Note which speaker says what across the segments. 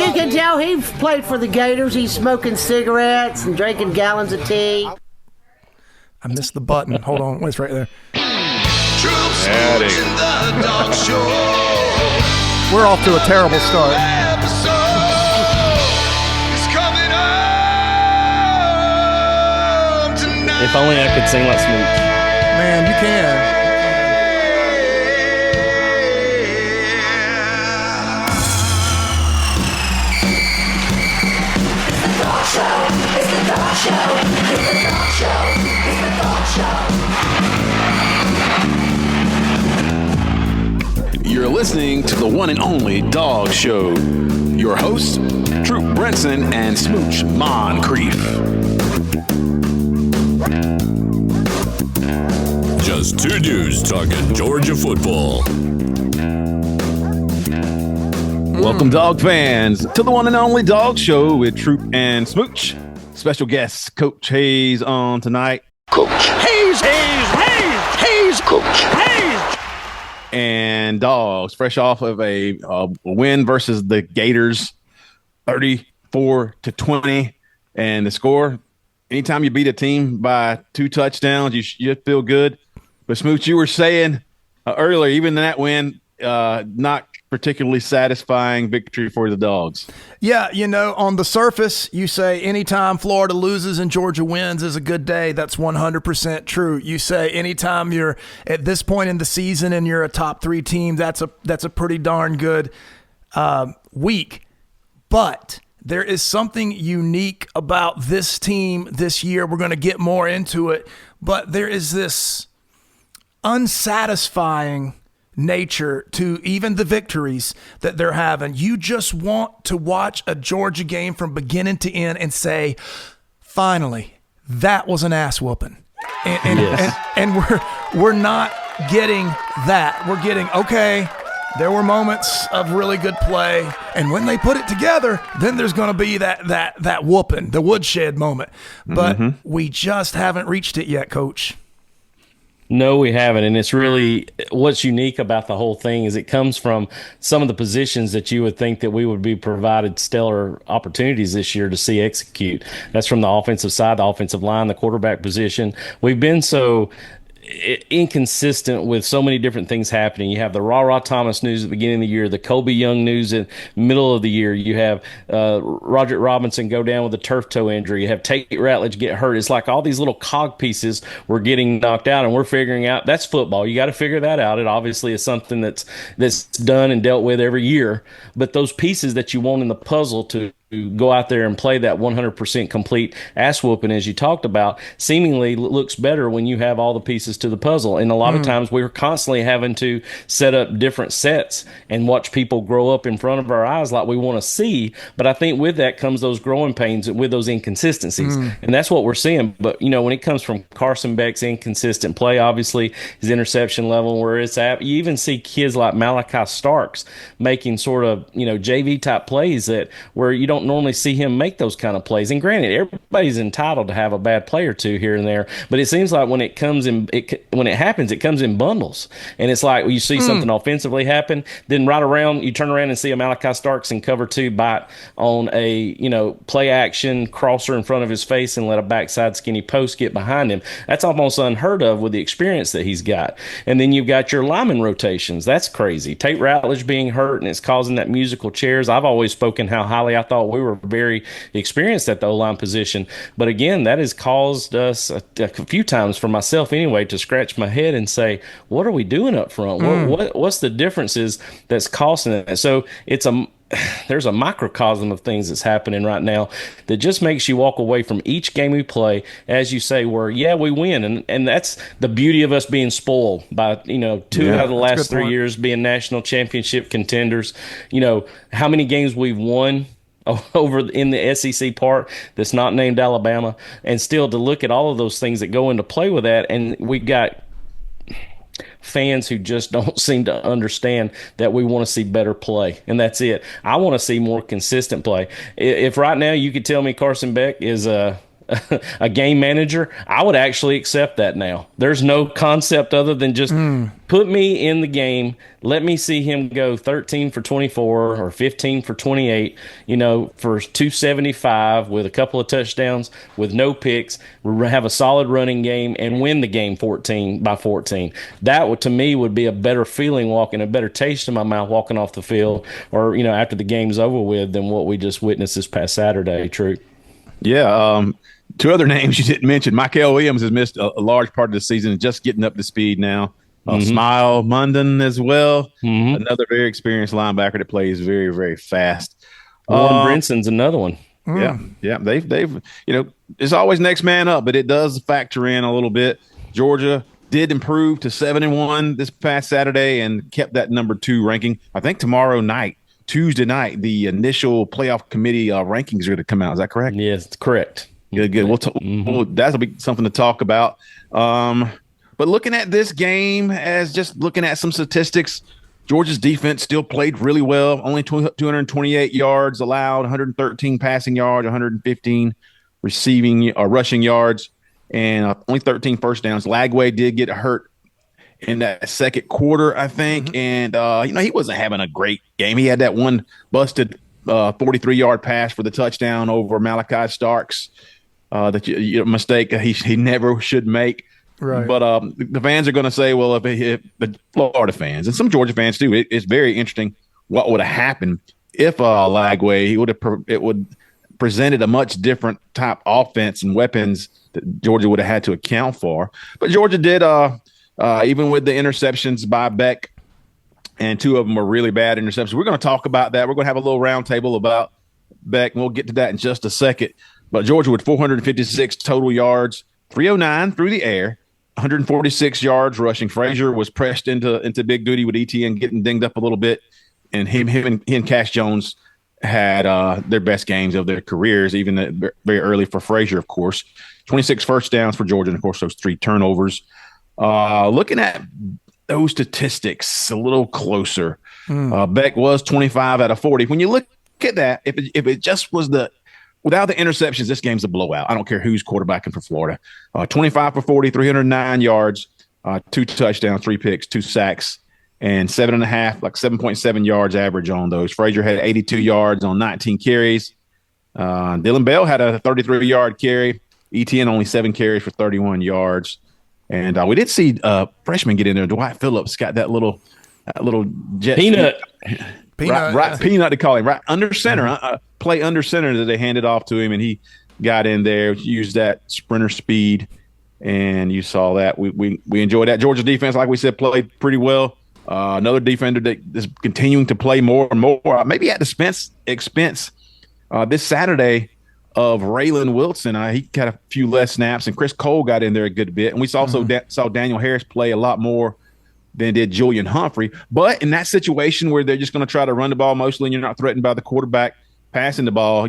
Speaker 1: You can tell he played for the Gators. He's smoking cigarettes and drinking gallons of tea.
Speaker 2: I missed the button. Hold on. It's right there. We're off to a terrible start.
Speaker 3: If only I could sing like Smooch.
Speaker 2: Man, you can.
Speaker 4: You're listening to the one and only Dawgs Show. Your hosts, Troop Brenson and Smooch Moncrief.
Speaker 5: Just two dudes talking Georgia football.
Speaker 4: Welcome, Dog fans, to the one and only Dawgs Show with Troop and Smooch. Special guest, Coach Hayes on tonight.
Speaker 6: Coach Hayes, Coach Hayes.
Speaker 4: And Dawgs, fresh off of a win versus the Gators, 34-20. And the score, anytime you beat a team by 2 touchdowns, you feel good. But Smooch, you were saying earlier, even in that win, not particularly satisfying victory for the Dogs.
Speaker 2: Yeah, on the surface, you say anytime Florida loses and Georgia wins is a good day. That's 100% true. You say anytime you're at this point in the season and you're a top 3 team, that's a pretty darn good week. But there is something unique about this team this year. We're going to get more into it, but there is this unsatisfying nature to even the victories that they're having. You just want to watch a Georgia game from beginning to end and say, finally, that was an ass whooping. And we're not getting that. We're getting, okay, there were moments of really good play, and when they put it together, then there's going to be that whooping, the woodshed moment. But we just haven't reached it yet, Coach.
Speaker 3: No, we haven't. And it's really what's unique about the whole thing is it comes from some of the positions that you would think that we would be provided stellar opportunities this year to see execute. That's from the offensive side, the offensive line, the quarterback position. We've been so inconsistent with so many different things happening. You have the Ra Thomas news at the beginning of the year, the Kobe Young news in the middle of the year. You have Roderick Robinson go down with a turf toe injury. You have Tate Ratledge get hurt. It's like all these little cog pieces were getting knocked out, and we're figuring out that's football. You got to figure that out. It obviously is something that's done and dealt with every year. But those pieces that you want in the puzzle to go out there and play that 100% complete ass whooping, as you talked about, seemingly looks better when you have all the pieces to the puzzle. And a lot of times we're constantly having to set up different sets and watch people grow up in front of our eyes like we want to see. But I think with that comes those growing pains with those inconsistencies. And that's what we're seeing. But, when it comes from Carson Beck's inconsistent play, obviously his interception level where it's at, you even see kids like Malachi Starks making sort of, JV type plays that where you don't normally see him make those kind of plays. And granted, everybody's entitled to have a bad play or two here and there, but it seems like when it happens, it comes in bundles. And it's like you see something offensively happen, then right around you turn around and see a Malachi Starks in cover 2 bite on a play action crosser in front of his face and let a backside skinny post get behind him. That's almost unheard of with the experience that he's got. And then you've got your lineman rotations. That's crazy. Tate Ratledge being hurt and it's causing that musical chairs. I've always spoken how highly I thought we were very experienced at the O-line position. But again, that has caused us a few times, for myself anyway, to scratch my head and say, what are we doing up front? What's the differences that's costing it? So there's a microcosm of things that's happening right now that just makes you walk away from each game we play, as you say, where, we win. And that's the beauty of us being spoiled by, 2 out of the last 3 years being national championship contenders. How many games we've won over in the SEC part that's not named Alabama, and still to look at all of those things that go into play with that. And we got fans who just don't seem to understand that we want to see better play, and that's it. I want to see more consistent play. If right now you could tell me Carson Beck is a game manager, I would actually accept that now. There's no concept other than just put me in the game. Let me see him go 13 for 24 or 15 for 28, for 275 with a couple of touchdowns, with no picks, have a solid running game, and win the game 14. That would, to me, would be a better feeling walking, a better taste in my mouth walking off the field, or after the game's over with, than what we just witnessed this past Saturday. True.
Speaker 4: Yeah. Two other names you didn't mention. Michael Williams has missed a large part of the season and just getting up to speed now. Smile Munden as well. Another very experienced linebacker that plays very, very fast.
Speaker 3: Warren Brinson's another one.
Speaker 4: Yeah. They've it's always next man up, but it does factor in a little bit. Georgia did improve to 7-1 this past Saturday and kept that number 2 ranking. I think Tuesday night, the initial playoff committee rankings are going to come out. Is that correct?
Speaker 3: Yes, it's correct.
Speaker 4: Good. That'll be something to talk about. But looking at this game, as just looking at some statistics, Georgia's defense still played really well. Only 228 yards allowed, 113 passing yards, 115 rushing yards, and only 13 first downs. Lagway did get hurt in that second quarter, I think. And, he wasn't having a great game. He had that one busted 43-yard pass for the touchdown over Malachi Starks mistake he never should make.
Speaker 2: Right.
Speaker 4: But the fans are going to say, well, if the Florida fans and some Georgia fans too, it's very interesting what would have happened if Lagway would presented a much different type offense and weapons that Georgia would have had to account for. But Georgia did, even with the interceptions by Beck, and 2 of them were really bad interceptions. We're going to talk about that. We're going to have a little roundtable about Beck, and we'll get to that in just a second. But Georgia with 456 total yards, 309 through the air, 146 yards rushing. Frazier was pressed into big duty with ETN getting dinged up a little bit, and he and Cash Jones had their best games of their careers, even very early for Frazier, of course. 26 first downs for Georgia, and, of course, those 3 turnovers. Looking at those statistics a little closer, Beck was 25 out of 40. When you look at that, if it just was without the interceptions, this game's a blowout. I don't care who's quarterbacking for Florida. 25 for 40, 309 yards, 2 touchdowns, 3 picks, 2 sacks, and 7.7 yards average on those. Frazier had 82 yards on 19 carries. Dylan Bell had a 33-yard carry. ETN only 7 carries for 31 yards. And we did see freshman get in there. Dwight Phillips got that little jet
Speaker 3: peanut.
Speaker 4: Right, peanut to call him, right under center, play under center that they handed off to him, and he got in there, used that sprinter speed, and you saw that. We enjoyed that. Georgia defense, like we said, played pretty well. Another defender that is continuing to play more and more, maybe at the expense this Saturday of Raylan Wilson. He got a few less snaps, and Chris Cole got in there a good bit, and we also saw Daniel Harris play a lot more than did Julian Humphrey. But in that situation where they're just going to try to run the ball mostly and you're not threatened by the quarterback passing the ball,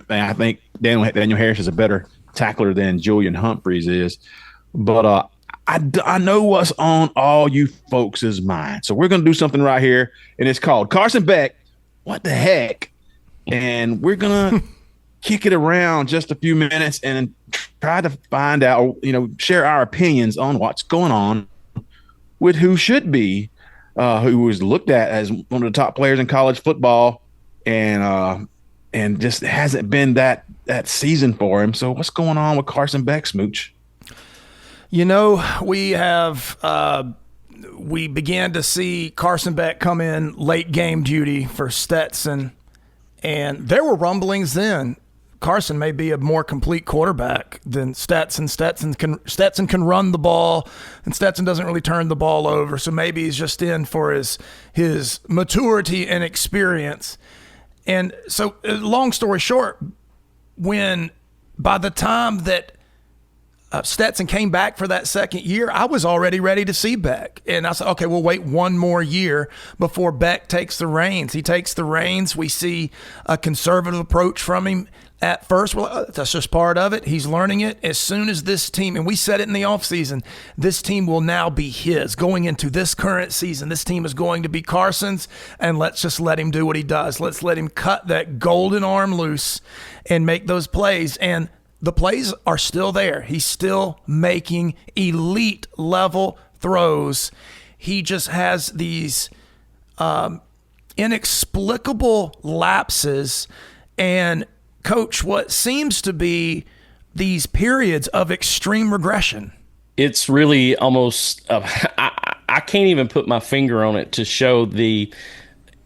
Speaker 4: I think Daniel Harris is a better tackler than Julian Humphreys is. But I know what's on all you folks' mind. So we're going to do something right here, and it's called Carson Beck, What the Heck? And we're going to kick it around just a few minutes and try to find out, share our opinions on what's going on with who should be, who was looked at as one of the top players in college football, and just hasn't been that season for him. So what's going on with Carson Beck, Smooch?
Speaker 2: We have we began to see Carson Beck come in late game duty for Stetson, and there were rumblings then. Carson may be a more complete quarterback than Stetson. Stetson can run the ball, and Stetson doesn't really turn the ball over. So maybe he's just in for his maturity and experience. And so, long story short, by the time that Stetson came back for that second year, I was already ready to see Beck. And I said, okay, we'll wait one more year before Beck takes the reins. He takes the reins. We see a conservative approach from him at first. Well, that's just part of it. He's learning it. As soon as this team, and we said it in the offseason, this team will now be his. Going into this current season, this team is going to be Carson's, and let's just let him do what he does. Let's let him cut that golden arm loose and make those plays. And the plays are still there. He's still making elite level throws. He just has these inexplicable lapses and, Coach, what seems to be these periods of extreme regression.
Speaker 3: It's really almost I can't even put my finger on it to show the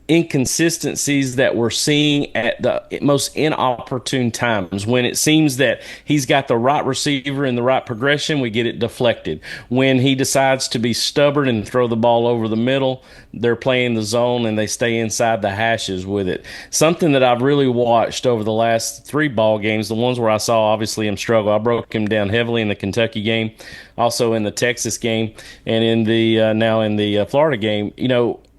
Speaker 3: inconsistencies that we're seeing at the most inopportune times. When it seems that he's got the right receiver in the right progression, we get it deflected. When he decides to be stubborn and throw the ball over the middle, they're playing the zone and they stay inside the hashes with it. Something that I've really watched over the last 3 ball games, the ones where I saw obviously him struggle. I broke him down heavily in the Kentucky game, also in the Texas game, and in the now in the Florida game.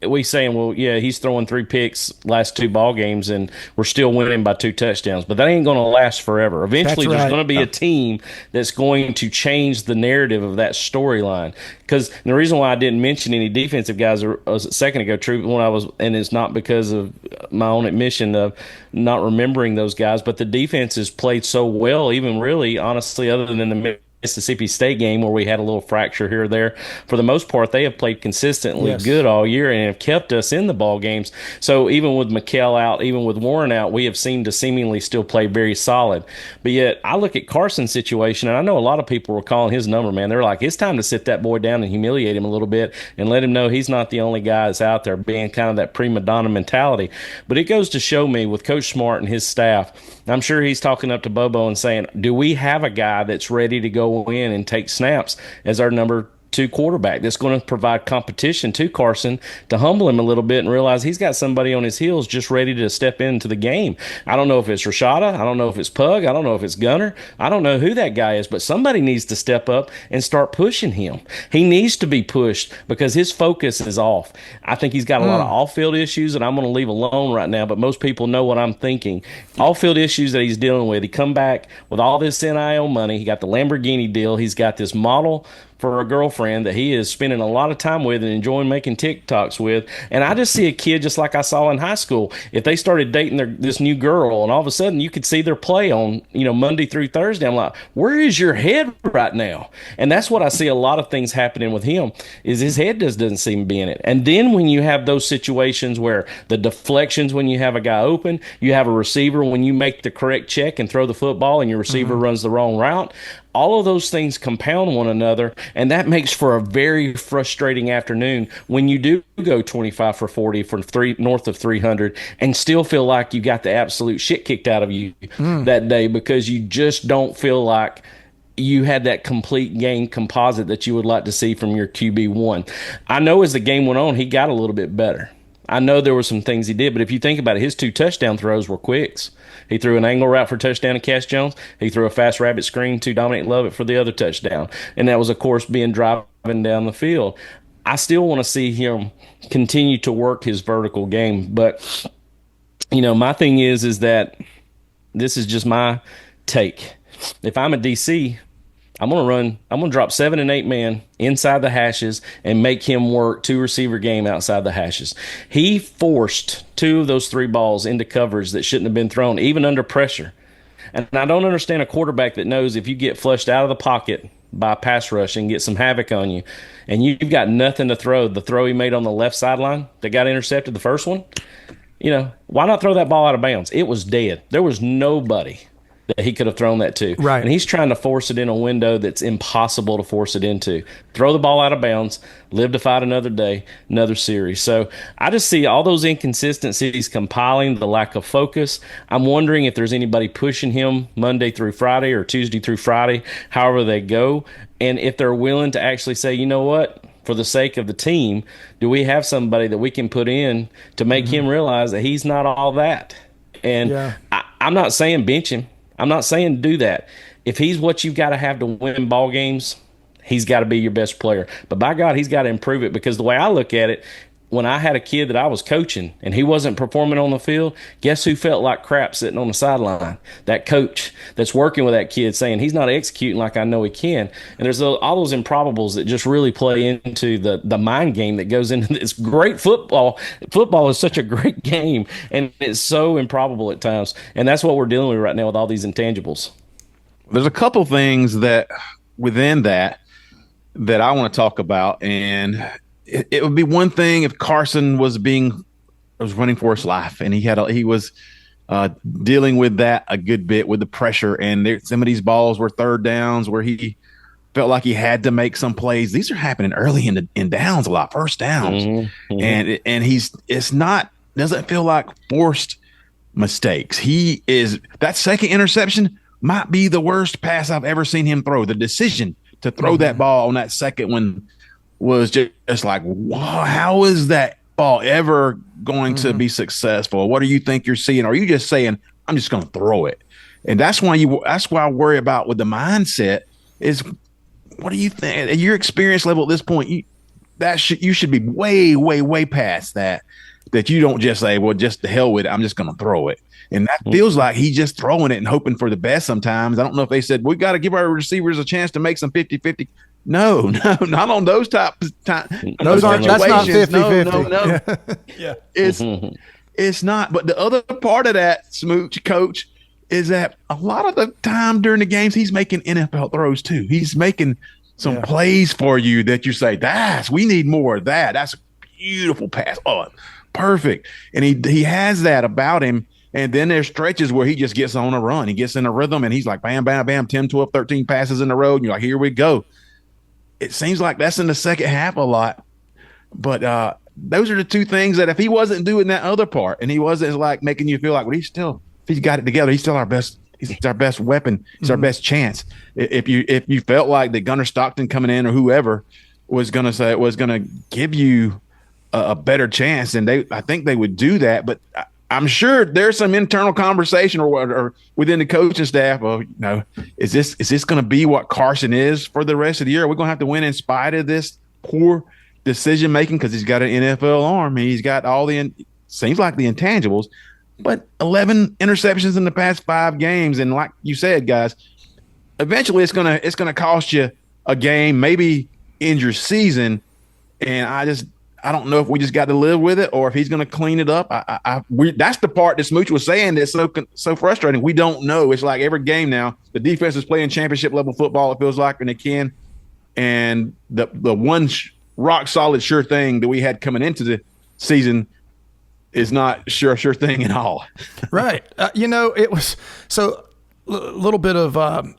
Speaker 3: We saying, well, yeah, he's throwing 3 picks last 2 ball games, and we're still winning by 2 touchdowns. But that ain't going to last forever. Eventually, there's going to be a team that's going to change the narrative of that storyline. Because the reason why I didn't mention any defensive guys a second ago, true, and it's not because of my own admission of not remembering those guys, but the defense has played so well, even really, honestly, other than the Mississippi State game where we had a little fracture here or there. For the most part, they have played consistently good all year and have kept us in the ball games. So even with McKell out, even with Warren out, we have seemed to seemingly still play very solid. But yet, I look at Carson's situation, and I know a lot of people were calling his number, man. They're like, it's time to sit that boy down and humiliate him a little bit and let him know he's not the only guy that's out there, being kind of that prima donna mentality. But it goes to show me with Coach Smart and his staff, I'm sure he's talking up to Bobo and saying, do we have a guy that's ready to go in and take snaps as our number 2 quarterback that's going to provide competition to Carson to humble him a little bit and realize he's got somebody on his heels just ready to step into the game? I don't know if it's Rashada. I don't know if it's Pug. I don't know if it's Gunner. I don't know who that guy is, but somebody needs to step up and start pushing him. He needs to be pushed because his focus is off. I think he's got a lot of off-field issues, and I'm going to leave alone right now, but most people know what I'm thinking. Off-field issues that he's dealing with. He come back with all this NIL money. He got the Lamborghini deal. He's got this model for a girlfriend that he is spending a lot of time with and enjoying making TikToks with. And I just see a kid just like I saw in high school. If they started dating this new girl and all of a sudden you could see their play on, Monday through Thursday, I'm like, where is your head right now? And that's what I see a lot of things happening with him is his head just doesn't seem to be in it. And then when you have those situations where the deflections, when you have a guy open, you have a receiver, when you make the correct check and throw the football and your receiver runs the wrong route, all of those things compound one another, and that makes for a very frustrating afternoon when you do go 25 for 40 for north of 300 and still feel like you got the absolute shit kicked out of you that day because you just don't feel like you had that complete game composite that you would like to see from your QB1. I know as the game went on, he got a little bit better. I know there were some things he did, but if you think about it, his 2 touchdown throws were quicks. He threw an angle route for touchdown to Cass Jones. He threw a fast rabbit screen to Dominic Lovett for the other touchdown. And that was, of course, being driving down the field. I still want to see him continue to work his vertical game. But, my thing is that this is just my take. If I'm a DC, I'm going to drop 7 and 8 man inside the hashes and make him work 2 receiver game outside the hashes. He forced 2 of those 3 balls into coverage that shouldn't have been thrown, even under pressure. And I don't understand a quarterback that knows if you get flushed out of the pocket by a pass rush and get some havoc on you, and you've got nothing to throw, the throw he made on the left sideline that got intercepted, the first one, why not throw that ball out of bounds? It was dead. There was nobody that he could have thrown that to.
Speaker 2: Right.
Speaker 3: And he's trying to force it in a window that's impossible to force it into. Throw the ball out of bounds, live to fight another day, another series. So I just see all those inconsistencies compiling, the lack of focus. I'm wondering if there's anybody pushing him Monday through Friday or Tuesday through Friday, however they go, and if they're willing to actually say, you know what, for the sake of the team, do we have somebody that we can put in to make him realize that he's not all that? And I'm not saying bench him. I'm not saying do that. If he's what you've got to have to win ball games, he's got to be your best player. But by God, he's got to improve it, because the way I look at it, when I had a kid that I was coaching and he wasn't performing on the field, guess who felt like crap sitting on the sideline? That coach that's working with that kid saying he's not executing like I know he can. And there's all those improbables that just really play into the mind game that goes into this great football. Football is such a great game, and it's so improbable at times. And that's what we're dealing with right now with all these intangibles.
Speaker 4: There's a couple things that within that I want to talk about, and it would be one thing if Carson was running for his life, and he was dealing with that a good bit with the pressure, and some of these balls were third downs where he felt like he had to make some plays. These are happening early in downs a lot, first downs, and doesn't feel like forced mistakes. That second interception might be the worst pass I've ever seen him throw. The decision to throw that ball on that second one was just like, wow, how is that ball ever going to be successful? What do you think you're seeing? Or are you just saying, I'm just going to throw it? And that's why I worry about with the mindset is, what do you think at your experience level at this point? You should be way, way, way past that you don't just say, well, just to hell with it, I'm just going to throw it. And that feels like he's just throwing it and hoping for the best sometimes. I don't know if they said, we got to give our receivers a chance to make some 50-50. No, not on those type.
Speaker 2: That's not 50-50.
Speaker 4: No. Yeah. It's not. But the other part of that, Smooch, Coach, is that a lot of the time during the games, he's making NFL throws too. He's making some plays for you that you say, we need more of that. That's a beautiful pass. Oh, perfect. And he has that about him. And then there's stretches where he just gets on a run. He gets in a rhythm, and he's like, bam, bam, bam, 10, 12, 13 passes in a row. And you're like, here we go. It seems like that's in the second half a lot. But those are the two things that if he wasn't doing that other part and he wasn't like making you feel like, well, if he's got it together, he's still our best. He's our best weapon. He's our best chance. If you felt like that Gunnar Stockton coming in or whoever was going to give you a better chance, and I think they would do that. But I'm sure there's some internal conversation or within the coaching staff of, is this going to be what Carson is for the rest of the year? Are we going to have to win in spite of this poor decision making because he's got an NFL arm and he's got all seems like the intangibles, but 11 interceptions in the past 5 games, and like you said, guys, eventually it's gonna cost you a game, maybe end your season, and I don't know if we just got to live with it or if he's going to clean it up. That's the part that Smooch was saying that's so frustrating. We don't know. It's like every game now, the defense is playing championship level football, it feels like, and they can. And the one rock solid sure thing that we had coming into the season is not sure thing at all.
Speaker 2: Right. It was so a little bit of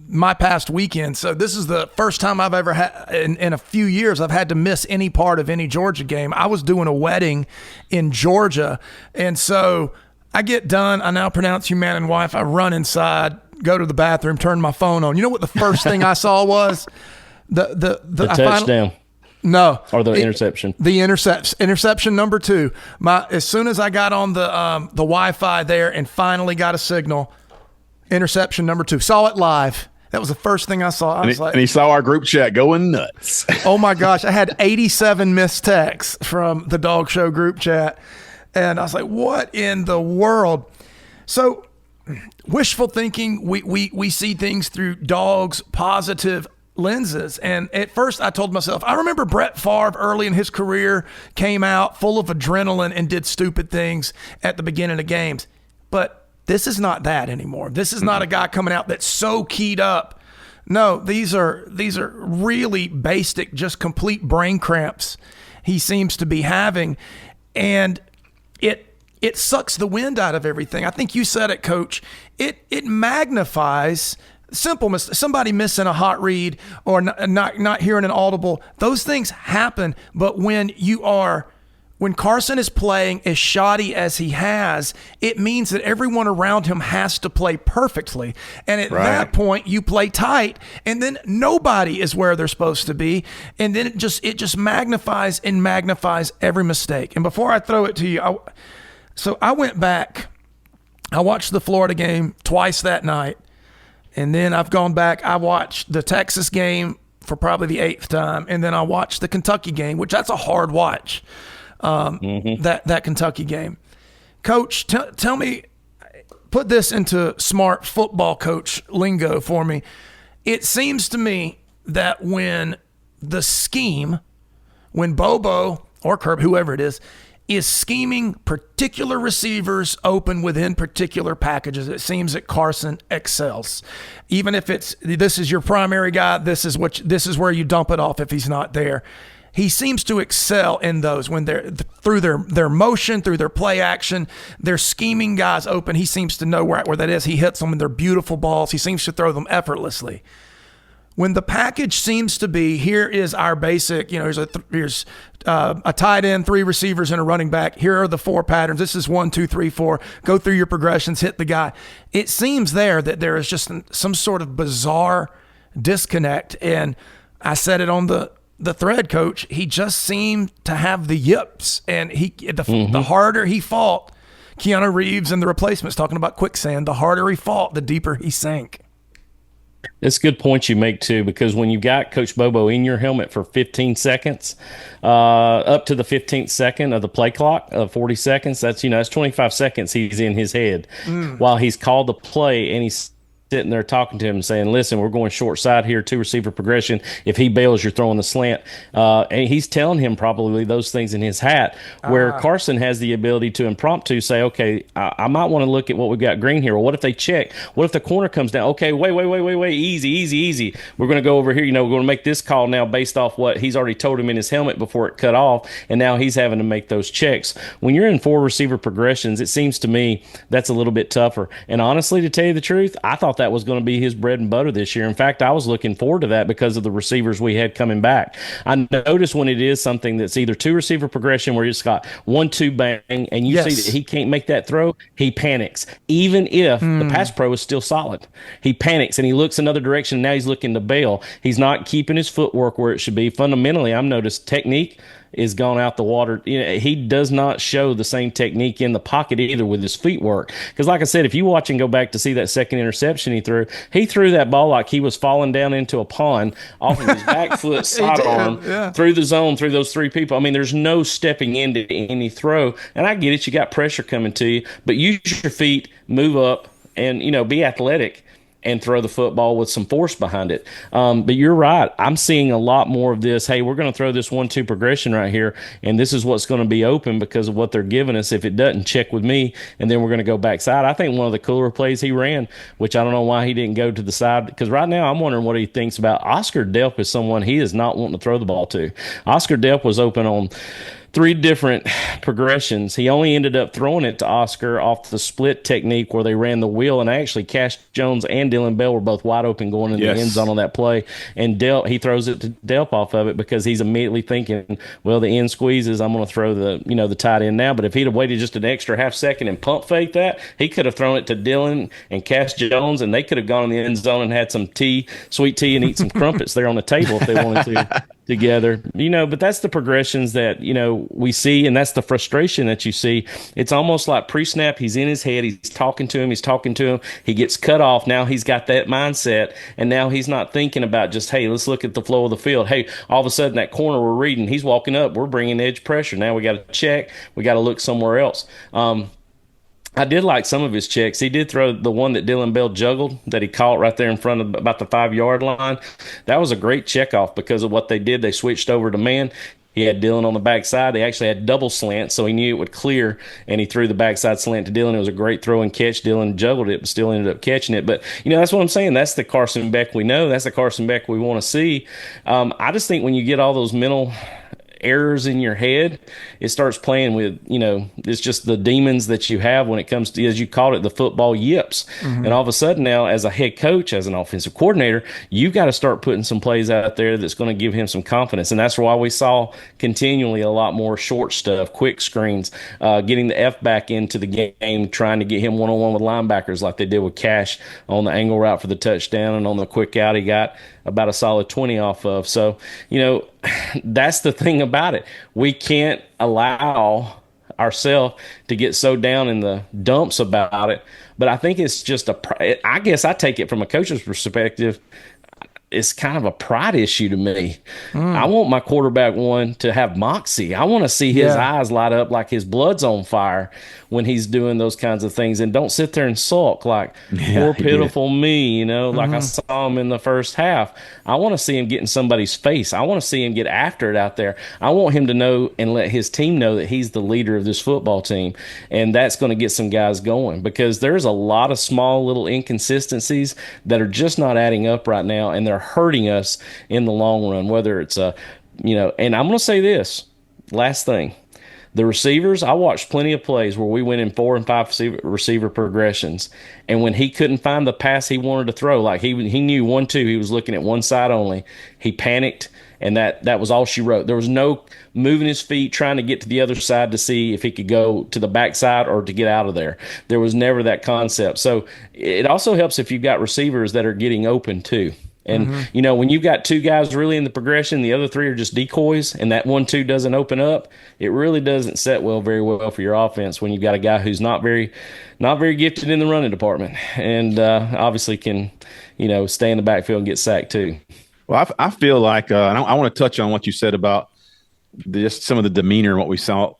Speaker 2: my past weekend. So this is the first time I've ever had in a few years I've had to miss any part of any Georgia game. I was doing a wedding in Georgia, and so I get done. I now pronounce you man and wife. I run inside, go to the bathroom, turn my phone on. You know what the first thing I saw was? The
Speaker 3: touchdown.
Speaker 2: No.
Speaker 3: Or the interception.
Speaker 2: The interception number 2. As soon as I got on the Wi-Fi there and finally got a signal, interception number 2. Saw it live. That was the first thing I saw.
Speaker 4: And he saw our group chat going nuts.
Speaker 2: Oh my gosh. I had 87 missed texts from the Dog Show group chat. And I was like, what in the world? So wishful thinking, we see things through Dog's positive lenses. And at first I told myself, I remember Brett Favre early in his career came out full of adrenaline and did stupid things at the beginning of games. But this is not that anymore. This is not a guy coming out that's so keyed up. No, these are really basic, just complete brain cramps he seems to be having. And it sucks the wind out of everything. I think you said it, Coach. It magnifies somebody missing a hot read or not hearing an audible. Those things happen. But when Carson is playing as shoddy as he has, it means that everyone around him has to play perfectly. And at that point, you play tight, and then nobody is where they're supposed to be. And then it just magnifies and magnifies every mistake. And before I throw it to you, I went back. I watched the Florida game twice that night. And then I've gone back. I watched the Texas game for probably the 8th time. And then I watched the Kentucky game, which that's a hard watch. That Kentucky game. Coach, tell me, put this into smart football coach lingo for me. It seems to me that when Bobo or Kirby, whoever it is scheming particular receivers open within particular packages. It seems that Carson excels. Even if this is your primary guy, this is where you dump it off if he's not there. He seems to excel in those when they're through their motion, through their play action, they're scheming guys open. He seems to know where that is. He hits them and they're beautiful balls. He seems to throw them effortlessly. When the package seems to be, here is our basic, here's a tight end, 3 receivers, and a running back. Here are the 4 patterns. This is 1, 2, 3, 4. Go through your progressions, hit the guy. It seems there that there is just some sort of bizarre disconnect. And I said it on the thread, Coach. He just seemed to have the yips. And the harder he fought, Keanu Reeves and the replacements talking about quicksand, the harder he fought, the deeper he sank.
Speaker 3: It's a good point you make, too, because when you've got Coach Bobo in your helmet for 15 seconds, up to the 15th second of the play clock of 40 seconds, that's 25 seconds he's in his head while he's called the play, and he's sitting there talking to him and saying, listen, we're going short side here, 2 receiver progression. If he bails, you're throwing the slant. And he's telling him probably those things in his hat, where Carson has the ability to impromptu say, okay, I might want to look at what we've got green here. Well, what if they check? What if the corner comes down? Okay, wait, easy. We're going to go over here. We're going to make this call now based off what he's already told him in his helmet before it cut off, and now he's having to make those checks. When you're in 4 receiver progressions, it seems to me that's a little bit tougher. And honestly, to tell you the truth, I thought that was going to be his bread and butter this year. In fact, I was looking forward to that because of the receivers we had coming back. I noticed when it is something that's either 2 receiver progression where it's got 1-2 bang, and you see that he can't make that throw, he panics. Even if the pass pro is still solid, he panics and he looks another direction. Now he's looking to bail. He's not keeping his footwork where it should be. Fundamentally, I've noticed technique is gone out the water. He does not show the same technique in the pocket either with his feet work. Because like I said, if you watch and go back to see that second interception he threw that ball like he was falling down into a pond off of his back foot sidearm through the zone, through those 3 people. I mean, there's no stepping into any throw. And I get it. You got pressure coming to you, but use your feet, move up, and, be athletic and throw the football with some force behind it. But you're right. I'm seeing a lot more of this. Hey, we're going to throw this 1-2 progression right here, and this is what's going to be open because of what they're giving us. If it doesn't, check with me, and then we're going to go backside. I think one of the cooler plays he ran, which I don't know why he didn't go to the side, because right now I'm wondering what he thinks about. Oscar Delp is someone he is not wanting to throw the ball to. Oscar Delp was open on 3 different progressions. He only ended up throwing it to Oscar off the split technique where they ran the wheel, and actually Cash Jones and Dylan Bell were both wide open going in the end zone on that play. And he throws it to Delp off of it because he's immediately thinking, well, the end squeezes, I'm going to throw the tight end now. But if he'd have waited just an extra half second and pump fake that, he could have thrown it to Dylan and Cash Jones, and they could have gone in the end zone and had some sweet tea, and eat some crumpets there on the table if they wanted to together. But that's the progressions that, we see, and that's the frustration that you see. It's almost like pre-snap, he's in his head, he's talking to him, he gets cut off. Now he's got that mindset, and now he's not thinking about just, hey, let's look at the flow of the field. Hey, all of a sudden that corner we're reading, he's walking up, we're bringing edge pressure. Now we got to check, we got to look somewhere else. I did like some of his checks. He did throw the one that Dylan Bell juggled that he caught right there in front of about the 5-yard line. That was a great checkoff because of what they did. They switched over to man. He had Dylan on the backside. They actually had double slant, so he knew it would clear, and he threw the backside slant to Dylan. It was a great throw and catch. Dylan juggled it, but still ended up catching it. But, that's what I'm saying. That's the Carson Beck we know. That's the Carson Beck we want to see. I just think when you get all those mental errors in your head, it starts playing with, it's just the demons that you have when it comes to, as you called it, the football yips. And all of a sudden now, as a head coach, as an offensive coordinator, you've got to start putting some plays out there that's going to give him some confidence. And that's why we saw continually a lot more short stuff, quick screens, getting the F back into the game, trying to get him one-on-one with linebackers like they did with Cash on the angle route for the touchdown, and on the quick out he got about a solid 20 off of. So, that's the thing about it. We can't allow ourselves to get so down in the dumps about it. But I think it's just I guess I take it from a coach's perspective. it's kind of a pride issue to me. I want my quarterback one to have moxie. I want to see his eyes light up like his blood's on fire when he's doing those kinds of things, and don't sit there and sulk like poor pitiful me, like I saw him in the first half. I want to see him get in somebody's face. I want to see him get after it out there. I want him to know and let his team know that he's the leader of this football team, and that's going to get some guys going, because there's a lot of small little inconsistencies that are just not adding up right now, and they're hurting us in the long run, whether it's and I'm going to say this last thing. The receivers, I watched plenty of plays where we went in 4 and 5 receiver progressions, and when he couldn't find the pass he wanted to throw, like he knew 1-2, he was looking at one side only, he panicked, and that was all she wrote. There was no moving his feet, trying to get to the other side to see if he could go to the backside or to get out of there. There was never that concept. So it also helps if you've got receivers that are getting open too. And, when you've got 2 guys really in the progression, the other 3 are just decoys, and that 1-2 doesn't open up, it really doesn't set very well for your offense when you've got a guy who's not very gifted in the running department, and obviously can, stay in the backfield and get sacked too.
Speaker 4: Well, I feel like I want to touch on what you said about just some of the demeanor and what we saw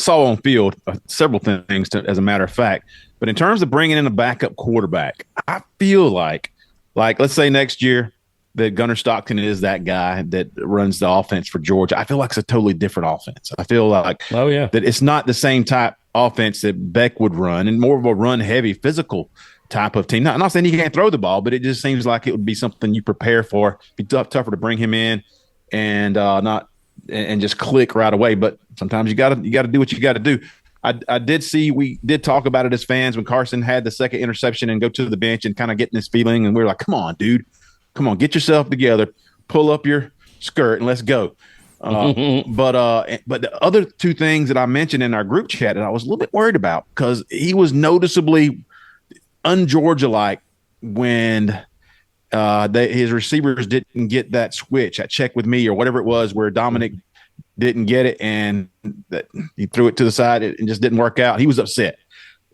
Speaker 4: on field, several things as a matter of fact. But in terms of bringing in a backup quarterback, I feel like let's say next year that Gunnar Stockton is that guy that runs the offense for Georgia. I feel like it's a totally different offense. I feel like that it's not the same type offense that Beck would run, and more of a run-heavy, physical type of team. Not saying he can't throw the ball, but it just seems like it would be something you prepare for. Be tougher to bring him in and just click right away. But sometimes you got to do what you got to do. We did talk about it as fans when Carson had the second interception and go to the bench and kind of getting this feeling, and we were like, come on, dude, come on, get yourself together, pull up your skirt and let's go. But the other 2 things that I mentioned in our group chat that I was a little bit worried about, because he was noticeably un-Georgia-like when his receivers didn't get that switch, that check with me or whatever it was, where Dominic didn't get it and that he threw it to the side and just didn't work out. He was upset.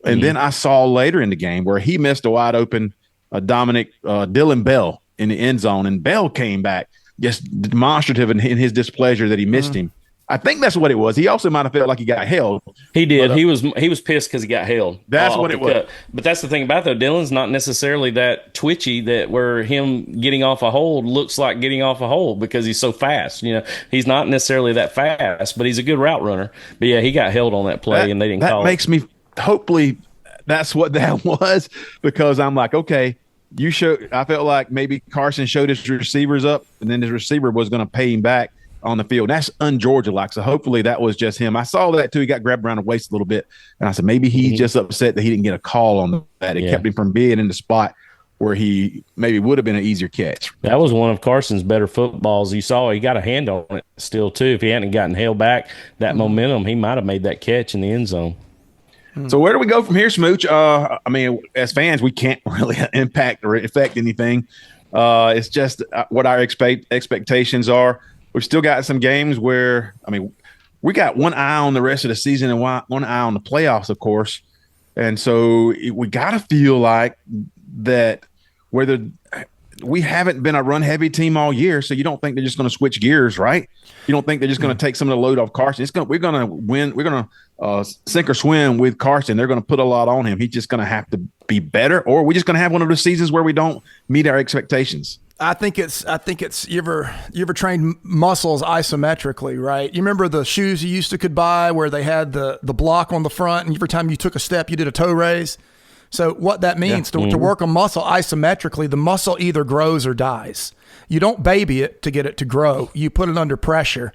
Speaker 4: And then I saw later in the game where he missed a wide open Dylan Bell in the end zone, and Bell came back just demonstrative in his displeasure that he missed him. I think that's what it was. He also might have felt like he got held.
Speaker 3: He did. But, he was pissed because he got held.
Speaker 4: That's what it was.
Speaker 3: But that's the thing about it, though. Dylan's not necessarily that twitchy that where him getting off a hold looks like getting off a hold because he's so fast. He's not necessarily that fast, but he's a good route runner. But yeah, he got held on that play and they didn't call it. That makes
Speaker 4: me hopefully that's what that was, because I'm like, okay, I felt like maybe Carson showed his receivers up and then his receiver was going to pay him back on the field. That's un-Georgia-like. So hopefully that was just him. I saw that too. He got grabbed around the waist a little bit. And I said, maybe he's just upset that he didn't get a call on that. It kept him from being in the spot where he maybe would have been an easier catch.
Speaker 3: That was one of Carson's better footballs. You saw he got a hand on it still too. If he hadn't gotten held back that momentum, he might have made that catch in the end zone.
Speaker 4: So where do we go from here, Smooch? I mean, as fans, we can't really impact or affect anything. It's just what our expectations are. We've still got some games where, we got one eye on the rest of the season and one eye on the playoffs, of course. And so we got to feel like that whether we haven't been a run-heavy team all year, so you don't think they're just going to switch gears, right? You don't think they're just going to take some of the load off Carson. We're going to win. We're going to sink or swim with Carson. They're going to put a lot on him. He's just going to have to be better, or we're just going to have one of those seasons where we don't meet our expectations.
Speaker 2: I think it's you ever trained muscles isometrically, right? You remember the shoes you could buy where they had the block on the front, and every time you took a step, you did a toe raise. So what that means to work a muscle isometrically, the muscle either grows or dies. You don't baby it to get it to grow. You put it under pressure,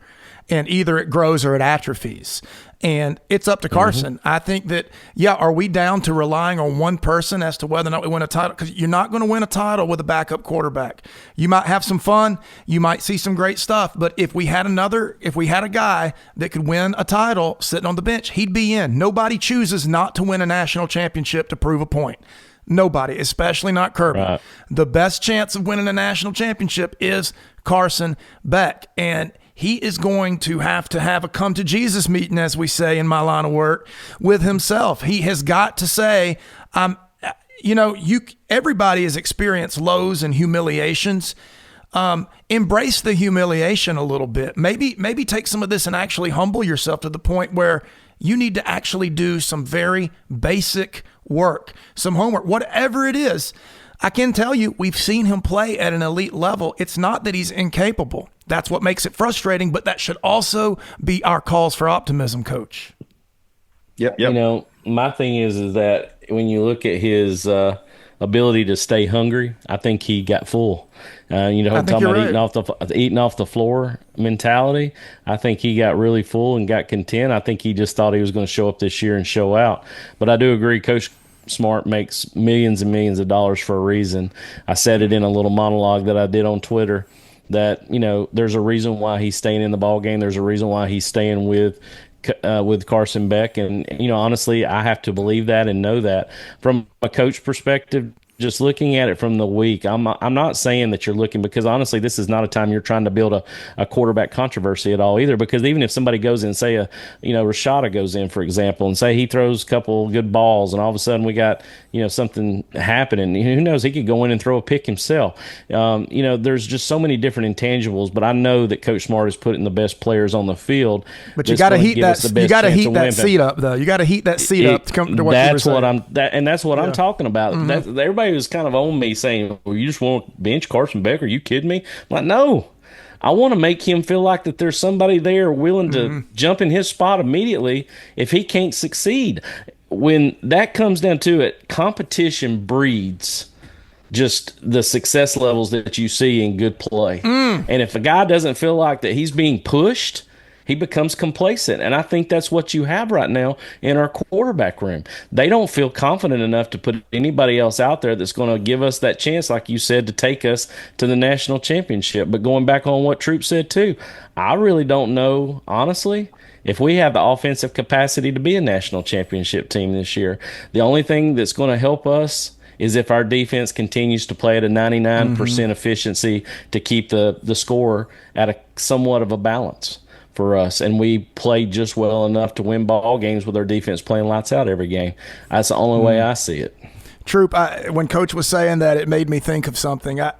Speaker 2: and either it grows or it atrophies. And it's up to Carson. I think that, are we down to relying on one person as to whether or not we win a title? Because you're not going to win a title with a backup quarterback. You might have some fun. You might see some great stuff. But if we had a guy that could win a title sitting on the bench, he'd be in. Nobody chooses not to win a national championship to prove a point. Nobody, especially not Kirby. Right. The best chance of winning a national championship is Carson Beck. And he is going to have a come to Jesus meeting, as we say in my line of work, with himself. He has got to say, everybody has experienced lows and humiliations. Embrace the humiliation a little bit. Maybe take some of this and actually humble yourself to the point where you need to actually do some very basic work, some homework, whatever it is. I can tell you, we've seen him play at an elite level. It's not that he's incapable. That's what makes it frustrating, but that should also be our cause for optimism, Coach.
Speaker 4: Yep.
Speaker 3: You know, my thing is that when you look at his ability to stay hungry, I think he got full. Talking about eating off the floor mentality. I think he got really full and got content. I think he just thought he was going to show up this year and show out. But I do agree, Coach Smart makes millions and millions of dollars for a reason. I said it in a little monologue that I did on Twitter that, there's a reason why he's staying in the ball game. There's a reason why he's staying with Carson Beck. And, honestly, I have to believe that and know that. From a coach perspective, just looking at it from the week, I'm not saying that you're looking, because honestly, this is not a time you're trying to build a quarterback controversy at all either. Because even if somebody goes in, say Rashada goes in, for example, and say he throws a couple good balls, and all of a sudden we got something happening. Who knows? He could go in and throw a pick himself. There's just so many different intangibles. But I know that Coach Smart is putting the best players on the field.
Speaker 2: But you got to heat that. You got to heat that seat up, though. You got to heat that seat up to come to what you were saying. That's what I'm talking about. Mm-hmm. Everybody was kind of on me saying, well, you just want to bench Carson Beck? Are you kidding me? I'm like, no. I want to make him feel like that there's somebody there willing to jump in his spot immediately if he can't succeed. When that comes down to it, competition breeds just the success levels that you see in good play. And if a guy doesn't feel like that he's being pushed, he becomes complacent. And I think that's what you have right now in our quarterback room. They don't feel confident enough to put anybody else out there that's going to give us that chance, like you said, to take us to the national championship. But going back on what Troop said too, I really don't know, honestly, if we have the offensive capacity to be a national championship team this year. The only thing that's going to help us is if our defense continues to play at a 99% efficiency to keep the score at a somewhat of a balance for us, and we play just well enough to win ball games with our defense playing lights out every game. That's the only way I see it. Troop, when Coach was saying that, it made me think of something. I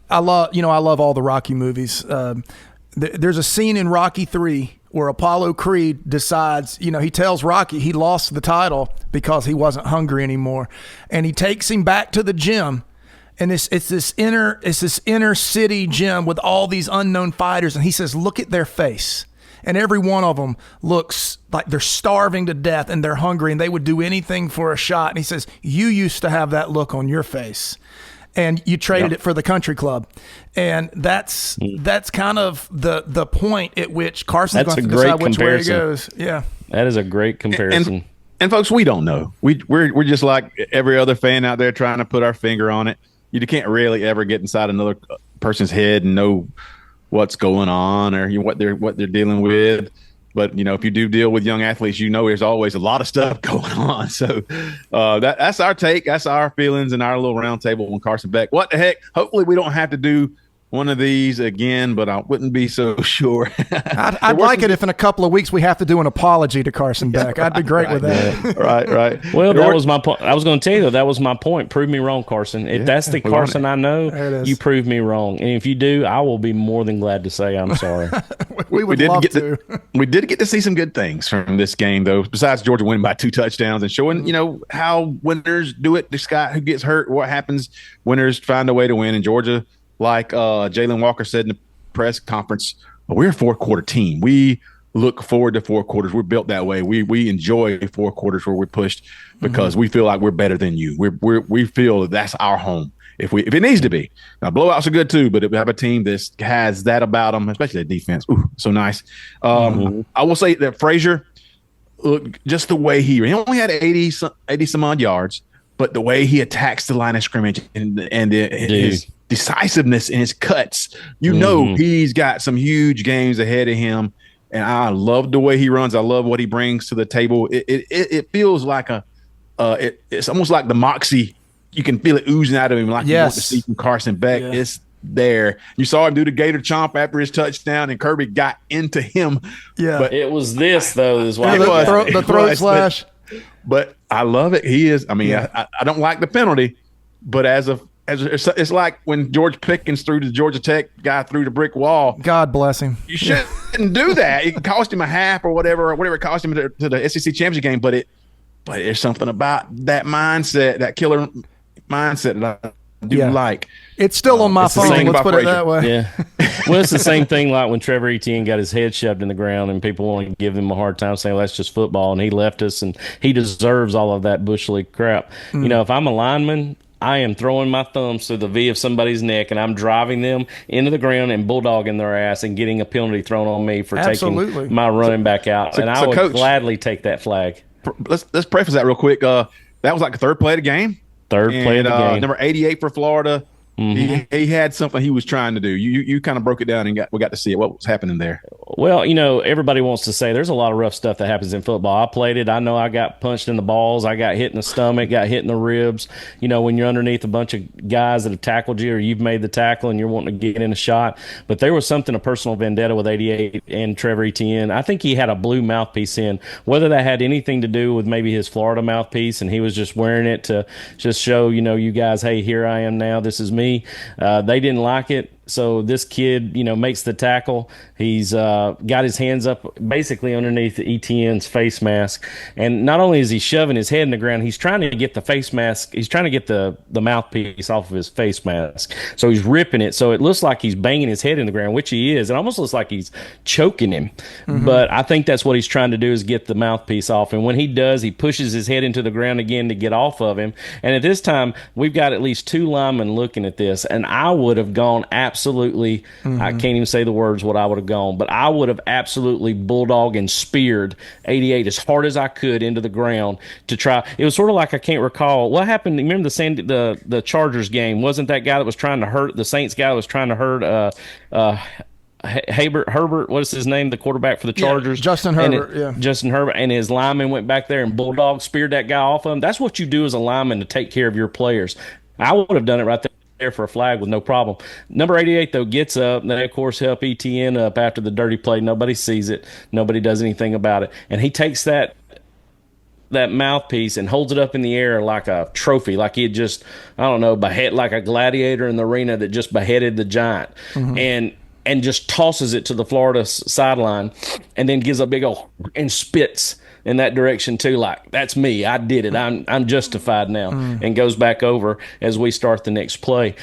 Speaker 2: love all the Rocky movies. There's a scene in Rocky 3 where Apollo Creed decides, he tells Rocky he lost the title because he wasn't hungry anymore, and he takes him back to the gym. And it's this inner city gym with all these unknown fighters. And he says, look at their face. And every one of them looks like they're starving to death and they're hungry and they would do anything for a shot. And he says, you used to have that look on your face. And you traded it for the country club. And that's kind of the point at which Carson's going to decide which way he goes. Yeah.
Speaker 3: That is a great comparison.
Speaker 4: And folks, we don't know. We're just like every other fan out there trying to put our finger on it. You can't really ever get inside another person's head and know what's going on or what they're dealing with. But if you do deal with young athletes, there's always a lot of stuff going on. So that's our take, that's our feelings, and our little round table on Carson Beck. What the heck? Hopefully, we don't have to do one of these again, but I wouldn't be so sure.
Speaker 2: I'd like it if in a couple of weeks we have to do an apology to Carson Beck. I'd be great with that.
Speaker 4: Right.
Speaker 3: Well, that was my point. I was going to tell you that was my point. Prove me wrong, Carson. If that's the Carson I know, you prove me wrong. And if you do, I will be more than glad to say I'm sorry.
Speaker 2: we would love to.
Speaker 4: We did get to see some good things from this game, though, besides Georgia winning by 2 touchdowns and showing, how winners do it. This guy who gets hurt, what happens, winners find a way to win. And Georgia, like Jalen Walker said in the press conference, we're a 4-quarter team. We look forward to 4 quarters. We're built that way. We enjoy 4 quarters where we're pushed because we feel like we're better than you. We feel that's our home if it needs to be. Now, blowouts are good too, but if we have a team that has that about them, especially the defense, so nice. I will say that Frazier, look, just the way he only had 80 some odd yards, but the way he attacks the line of scrimmage and his decisiveness in his cuts, he's got some huge games ahead of him, and I love the way he runs. I love what he brings to the table. It feels like it's almost like the moxie. You can feel it oozing out of him, like you want to see from Carson Beck. Yeah. It's there. You saw him do the Gator chomp after his touchdown, and Kirby got into him.
Speaker 2: Yeah,
Speaker 3: but it was this though. Is why
Speaker 2: the throat slash.
Speaker 4: But I love it. He is. I mean, I don't like the penalty, but as a it's like when George Pickens threw the Georgia Tech guy through the brick wall.
Speaker 2: God bless him.
Speaker 4: You shouldn't do that. It cost him a half or whatever it cost him to the SEC championship game. But there's something about that mindset, that killer mindset that I do like.
Speaker 2: It's still on my phone. Let's put it that way.
Speaker 3: Yeah. Well, it's the same thing like when Trevor Etienne got his head shoved in the ground and people want to give him a hard time saying, well, that's just football, and he left us, and he deserves all of that bush league crap. You know, if I'm a lineman, I am throwing my thumbs through the V of somebody's neck, and I'm driving them into the ground and bulldogging their ass and getting a penalty thrown on me for taking my running back out. And I would gladly take that flag.
Speaker 4: Let's preface that real quick. That was like the third play of the game.
Speaker 3: Third play of the game.
Speaker 4: Number 88 for Florida. He had something he was trying to do. You kind of broke it down and we got to see it. What was happening there?
Speaker 3: Well, you know, everybody wants to say there's a lot of rough stuff that happens in football. I played it. I know I got punched in the balls. I got hit in the stomach, got hit in the ribs. You know, when you're underneath a bunch of guys that have tackled you or you've made the tackle and you're wanting to get in a shot. But there was something, a personal vendetta with 88 and Trevor Etienne. I think he had a blue mouthpiece in. Whether that had anything to do with maybe his Florida mouthpiece and he was just wearing it to just show, you know, you guys, hey, here I am now. This is me. They didn't like it. So this kid, you know, makes the tackle. He's got his hands up basically underneath Etienne's face mask. And not only is he shoving his head in the ground, he's trying to get the face mask. He's trying to get the mouthpiece off of his face mask. So he's ripping it. So it looks like he's banging his head in the ground, which he is. It almost looks like he's choking him. But I think that's what he's trying to do is get the mouthpiece off. And when he does, he pushes his head into the ground again to get off of him. And at this time, we've got at least two linemen looking at this. And I would have gone absolutely, I can't even say the words what I would have gone, but I would have absolutely bulldog and speared 88 as hard as I could into the ground to try. It was sort of like, I can't recall what happened. Remember the Chargers game? Wasn't that guy that was trying to hurt the Saints guy that was trying to hurt Herbert, what is his name? The quarterback for the Chargers.
Speaker 2: Justin Herbert,
Speaker 3: Justin Herbert, and his lineman went back there and bulldog speared that guy off of him. That's what you do as a lineman to take care of your players. I would have done it right there for a flag with no problem. Number 88, though, gets up. They, of course, help Etienne up after the dirty play. Nobody sees it. Nobody does anything about it. And he takes that mouthpiece and holds it up in the air like a trophy, like he had just, I don't know, like a gladiator in the arena that just beheaded the giant. And just tosses it to the Florida sideline and then gives a big old and spits in that direction too, like, that's me, I did it, I'm justified now, and goes back over as we start the next play.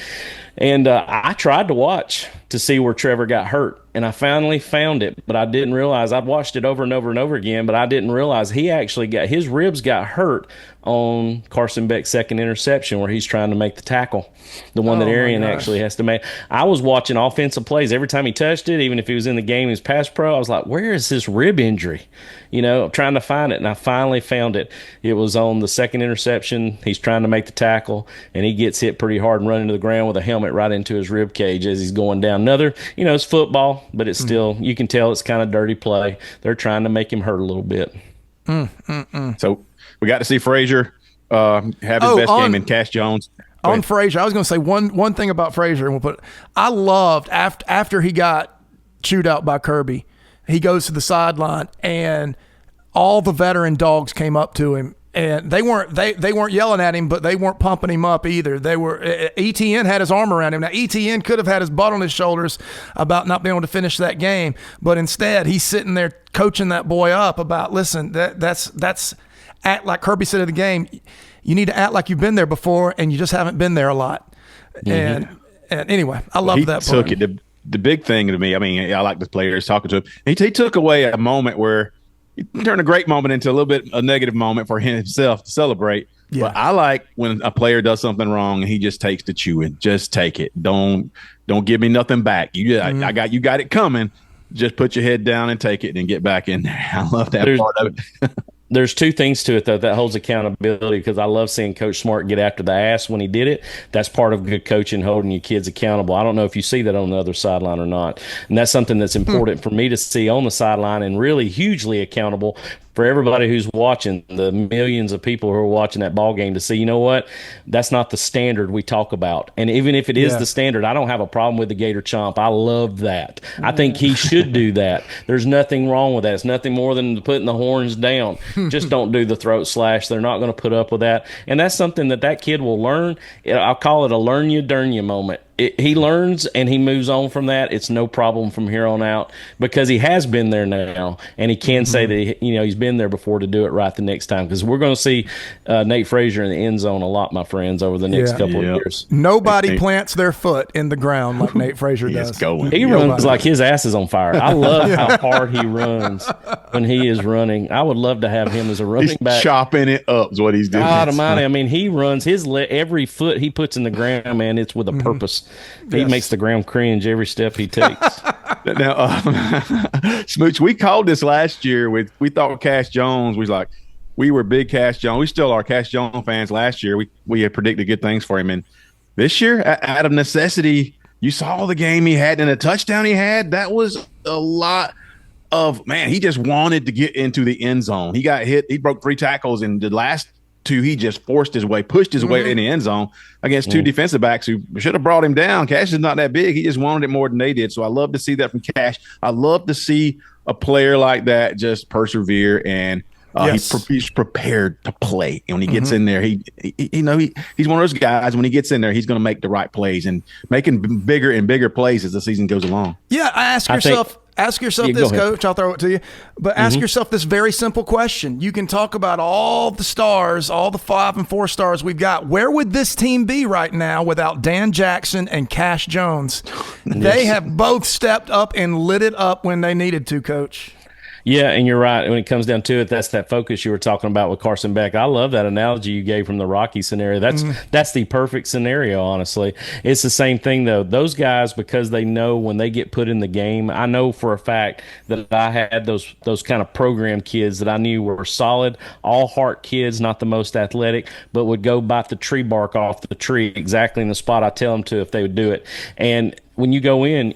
Speaker 3: And I tried to watch to see where Trevor got hurt, and I finally found it, but I didn't realize, I'd watched it over and over and over again, but I didn't realize he actually his ribs got hurt on Carson Beck's second interception where he's trying to make the tackle, the one that Arian actually has to make. I was watching offensive plays. Every time he touched it, even if he was in the game, he was pass pro, I was like, where is this rib injury? You know, trying to find it, and I finally found it. It was on the second interception. He's trying to make the tackle, and he gets hit pretty hard and running to the ground with a helmet right into his rib cage as he's going down. Another, you know, it's football, but it's still, you can tell it's kind of dirty play. They're trying to make him hurt a little bit.
Speaker 4: So we got to see Frazier have his best game in Cash Jones.
Speaker 2: On Frazier, I was going to say one thing about Frazier, and I loved after he got chewed out by Kirby, he goes to the sideline and all the veteran dogs came up to him, and they weren't yelling at him, but they weren't pumping him up either. ETN had his arm around him. Now ETN could have had his butt on his shoulders about not being able to finish that game, but instead he's sitting there coaching that boy up about, listen, that's act like Kirby said at the game. You need to act like you've been there before, and you just haven't been there a lot. And anyway, I love that part.
Speaker 4: Took it. The big thing to me, I mean, I like the players talking to him. He took away a moment where he turned a great moment into a little bit a negative moment for himself to celebrate. Yeah. But I like when a player does something wrong and he just takes the chewing. Just take it. Don't give me nothing back. You got it coming. Just put your head down and take it and get back in there. I love that part of it.
Speaker 3: There's two things to it, though, that holds accountability, because I love seeing Coach Smart get after the ass when he did it. That's part of good coaching, holding your kids accountable. I don't know if you see that on the other sideline or not. And that's something that's important for me to see on the sideline, and really hugely accountable for everybody who's watching, the millions of people who are watching that ball game, to see, you know what, that's not the standard we talk about. And even if it is the standard, I don't have a problem with the Gator Chomp. I love that. I think he should do that. There's nothing wrong with that. It's nothing more than putting the horns down. Just don't do the throat slash. They're not going to put up with that. And that's something that kid will learn. I'll call it a learn you, dern you moment. He learns and he moves on from that. It's no problem from here on out, because he has been there now, and he can say that he's been there before to do it right the next time. Because we're going to see Nate Frazier in the end zone a lot, my friends, over the next couple of years.
Speaker 2: Nobody plants their foot in the ground like Nate Frazier does.
Speaker 3: He runs like his ass is on fire. I love how hard he runs when he is running. I would love to have him as a running back.
Speaker 4: Chopping it up is what he's doing.
Speaker 3: God almighty. I mean, he runs every foot he puts in the ground, man, it's with a purpose. He makes the ground cringe every step he takes.
Speaker 4: Now, Smooch, we called this last year. We thought Cash Jones was like, we were big Cash Jones. We still are Cash Jones fans. Last year, we had predicted good things for him. And this year, out of necessity, you saw the game he had and the touchdown he had. That was a lot of, man, he just wanted to get into the end zone. He got hit. He broke 3 tackles, and the last 2, he just pushed his way in the end zone against 2 defensive backs who should have brought him down. Cash is not that big. He just wanted it more than they did. So I love to see that from Cash. I love to see a player like that just persevere, and he's prepared to play. And when he gets in there, he's one of those guys. When he gets in there, he's going to make the right plays and making bigger and bigger plays as the season goes along.
Speaker 2: Yeah, ask yourself this, Coach. I'll throw it to you. But ask yourself this very simple question. You can talk about all the stars, all the 5 and 4 stars we've got. Where would this team be right now without Dan Jackson and Cash Jones? They have both stepped up and lit it up when they needed to, Coach.
Speaker 3: Yeah, and you're right. When it comes down to it, that's that focus you were talking about with Carson Beck. I love that analogy you gave from the Rocky scenario. That's the perfect scenario, honestly. It's the same thing, though. Those guys, because they know when they get put in the game, I know for a fact that I had those kind of program kids that I knew were solid, all-heart kids, not the most athletic, but would go bite the tree bark off the tree exactly in the spot I tell them to if they would do it. And when you go in,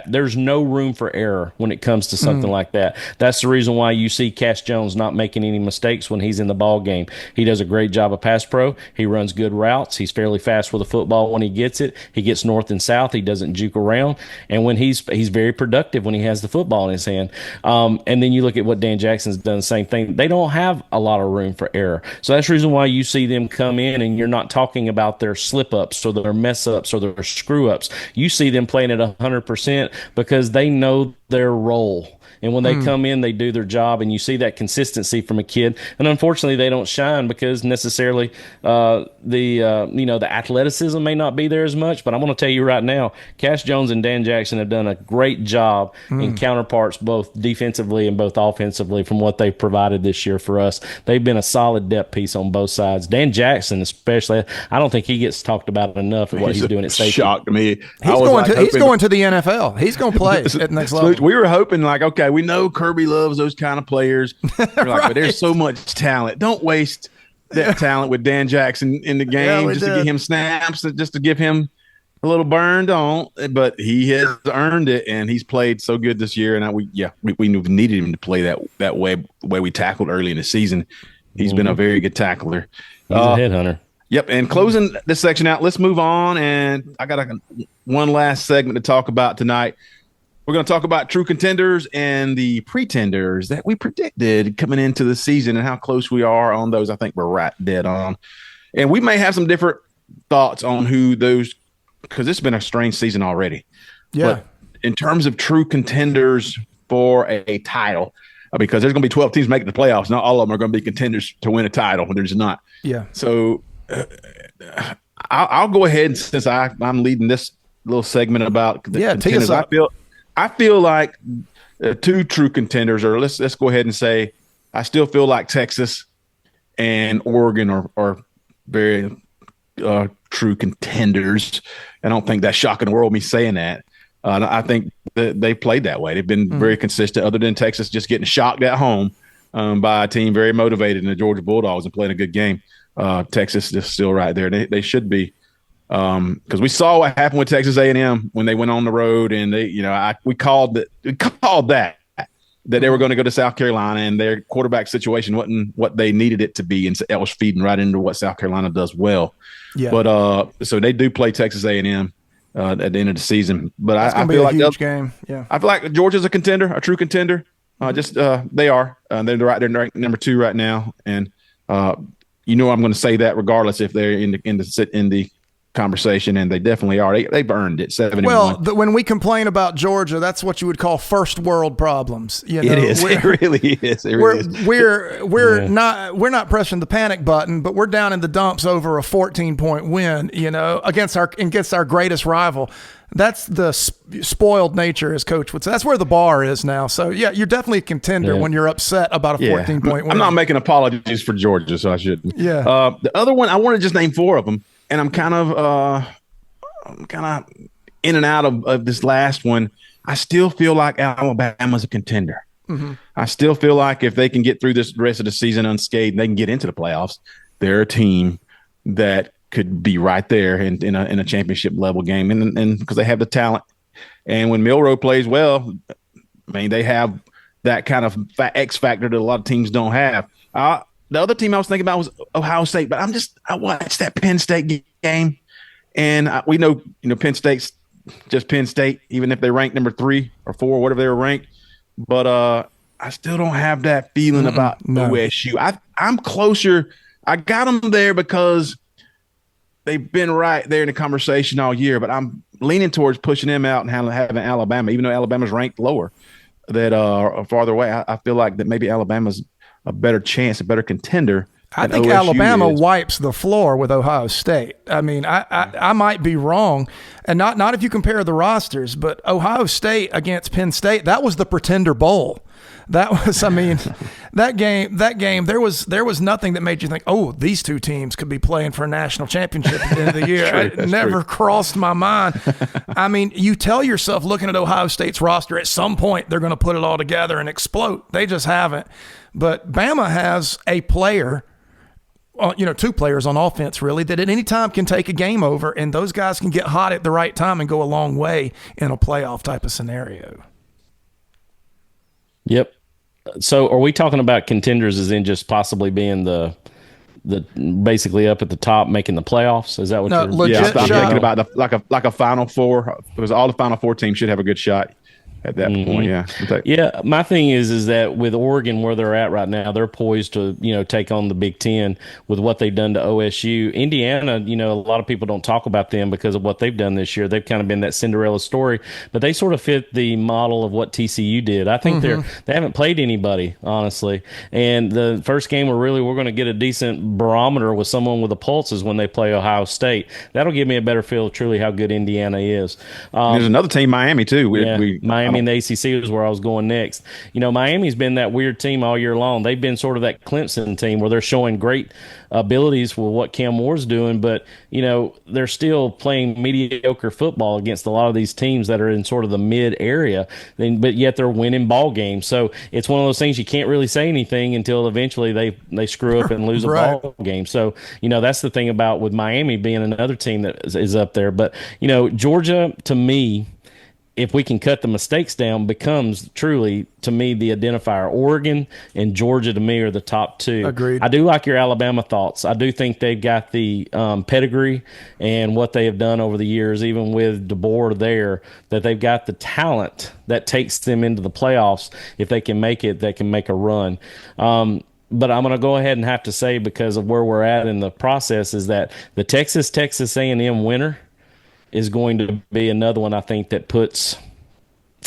Speaker 3: there's no room for error when it comes to something like that. That's the reason why you see Cash Jones not making any mistakes when he's in the ball game. He does a great job of pass pro. He runs good routes. He's fairly fast with the football when he gets it. He gets north and south. He doesn't juke around. And when he's very productive when he has the football in his hand. And then you look at what Dan Jackson's done, the same thing. They don't have a lot of room for error. So that's the reason why you see them come in and you're not talking about their slip-ups or their mess-ups or their screw-ups. You see them playing at 100% because they know their role. And when they come in, they do their job, and you see that consistency from a kid. And unfortunately, they don't shine because necessarily the athleticism may not be there as much. But I'm going to tell you right now, Cash Jones and Dan Jackson have done a great job in counterparts, both defensively and both offensively, from what they've provided this year for us. They've been a solid depth piece on both sides. Dan Jackson, especially, I don't think he gets talked about enough at what he's doing at safety.
Speaker 4: Shocked me.
Speaker 2: He's going to the NFL. He's going to play at the next level.
Speaker 4: We were hoping, like, okay, we know Kirby loves those kind of players. But there's so much talent. Don't waste that talent with Dan Jackson in the game just to get him snaps, just to give him a little burn. Don't. But he has earned it, and he's played so good this year. And we needed him to play that way we tackled early in the season. He's been a very good tackler.
Speaker 3: He's a headhunter.
Speaker 4: Yep, and closing this section out, let's move on. And I got one last segment to talk about tonight. We're going to talk about true contenders and the pretenders that we predicted coming into the season and how close we are on those. I think we're right dead on. And we may have some different thoughts on who those, because it's been a strange season already.
Speaker 2: Yeah.
Speaker 4: But in terms of true contenders for a title, because there's going to be 12 teams making the playoffs. Not all of them are going to be contenders to win a title. There's not. Yeah. So I'll go ahead, since I'm leading this little segment about the contenders. I feel like 2 true contenders, or let's go ahead and say I still feel like Texas and Oregon are very true contenders. I don't think that's shocking the world, me saying that. I think that they played that way. They've been very consistent, other than Texas just getting shocked at home by a team very motivated in the Georgia Bulldogs and playing a good game. Texas is still right there. They should be. Because we saw what happened with Texas A&M when they went on the road, and we called that. that they were going to go to South Carolina, and their quarterback situation wasn't what they needed it to be, and it was feeding right into what South Carolina does well.
Speaker 2: Yeah.
Speaker 4: But so they do play Texas A&M at the end of the season. But I
Speaker 2: be
Speaker 4: feel
Speaker 2: a
Speaker 4: like
Speaker 2: huge game. Yeah,
Speaker 4: I feel like Georgia's a contender, a true contender. They are. They're ranked number 2 right now, and I'm going to say that regardless if they're in the conversation, and they definitely are. They've earned it. 7-1.
Speaker 2: Well, when we complain about Georgia, that's what you would call first world problems. You know,
Speaker 4: it is. It really is.
Speaker 2: We're not pressing the panic button, but we're down in the dumps over a 14-point win. Against our greatest rival. That's the spoiled nature, as Coach would say. That's where the bar is now. So yeah, you're definitely a contender when you're upset about a 14-point win.
Speaker 4: I'm not making apologies for Georgia, so I shouldn't.
Speaker 2: Yeah.
Speaker 4: The other one, I want to just name 4 of them. And I'm kind of in and out of this last one. I still feel like Alabama's a contender.
Speaker 2: Mm-hmm.
Speaker 4: I still feel like if they can get through this rest of the season unscathed, they can get into the playoffs. They're a team that could be right there in a championship level game, and because they have the talent. And when Milroe plays well, I mean, they have that kind of X factor that a lot of teams don't have. The other team I was thinking about was Ohio State, but I watched that Penn State game, and we know Penn State's just Penn State, even if they rank number 3 or 4, whatever they were ranked. But I still don't have that feeling about OSU. I'm closer. I got them there because they've been right there in the conversation all year, but I'm leaning towards pushing them out and having Alabama, even though Alabama's ranked lower, that are farther away. I feel like that maybe Alabama's a better chance, a better contender.
Speaker 2: I think
Speaker 4: OSU
Speaker 2: Alabama
Speaker 4: is.
Speaker 2: wipes the floor with Ohio State. I mean, I might be wrong, and not if you compare the rosters, but Ohio State against Penn State, that was the Pretender Bowl. That was, I mean, that game. There was nothing that made you think, oh, these two teams could be playing for a national championship at the end of the year. It never crossed my mind. I mean, you tell yourself, looking at Ohio State's roster, at some point they're going to put it all together and explode. They just haven't. But Bama has a player, 2 players on offense, really, that at any time can take a game over, and those guys can get hot at the right time and go a long way in a playoff type of scenario.
Speaker 3: Yep. So are we talking about contenders as in just possibly being the basically up at the top making the playoffs? Is that what you're
Speaker 2: legit?
Speaker 4: I'm thinking about like a Final Four, because all the Final Four teams should have a good shot at that point. Yeah.
Speaker 3: My thing is that with Oregon where they're at right now, they're poised to, take on the Big Ten with what they've done to OSU. Indiana, a lot of people don't talk about them because of what they've done this year. They've kind of been that Cinderella story, but they sort of fit the model of what TCU did. I think they haven't played anybody, honestly. And the first game we're going to get a decent barometer with someone with a pulse is when they play Ohio State. That'll give me a better feel of truly how good Indiana is.
Speaker 4: There's another team, Miami, too.
Speaker 3: Miami and the ACC is where I was going next. Miami's been that weird team all year long. They've been sort of that Clemson team where they're showing great abilities for what Cam Moore's doing, but they're still playing mediocre football against a lot of these teams that are in sort of the mid area, but yet they're winning ball games. So it's one of those things you can't really say anything until eventually they screw up and lose a ball game. So that's the thing about with Miami being another team that is up there. But Georgia, to me, if we can cut the mistakes down, becomes truly, to me, the identifier. Oregon and Georgia, to me, are the top 2.
Speaker 2: Agreed.
Speaker 3: I do like your Alabama thoughts. I do think they've got the pedigree and what they have done over the years, even with DeBoer there, that they've got the talent that takes them into the playoffs. If they can make it, they can make a run. But I'm going to go ahead and have to say, because of where we're at in the process, is that the Texas A&M winner is going to be another one, I think, that puts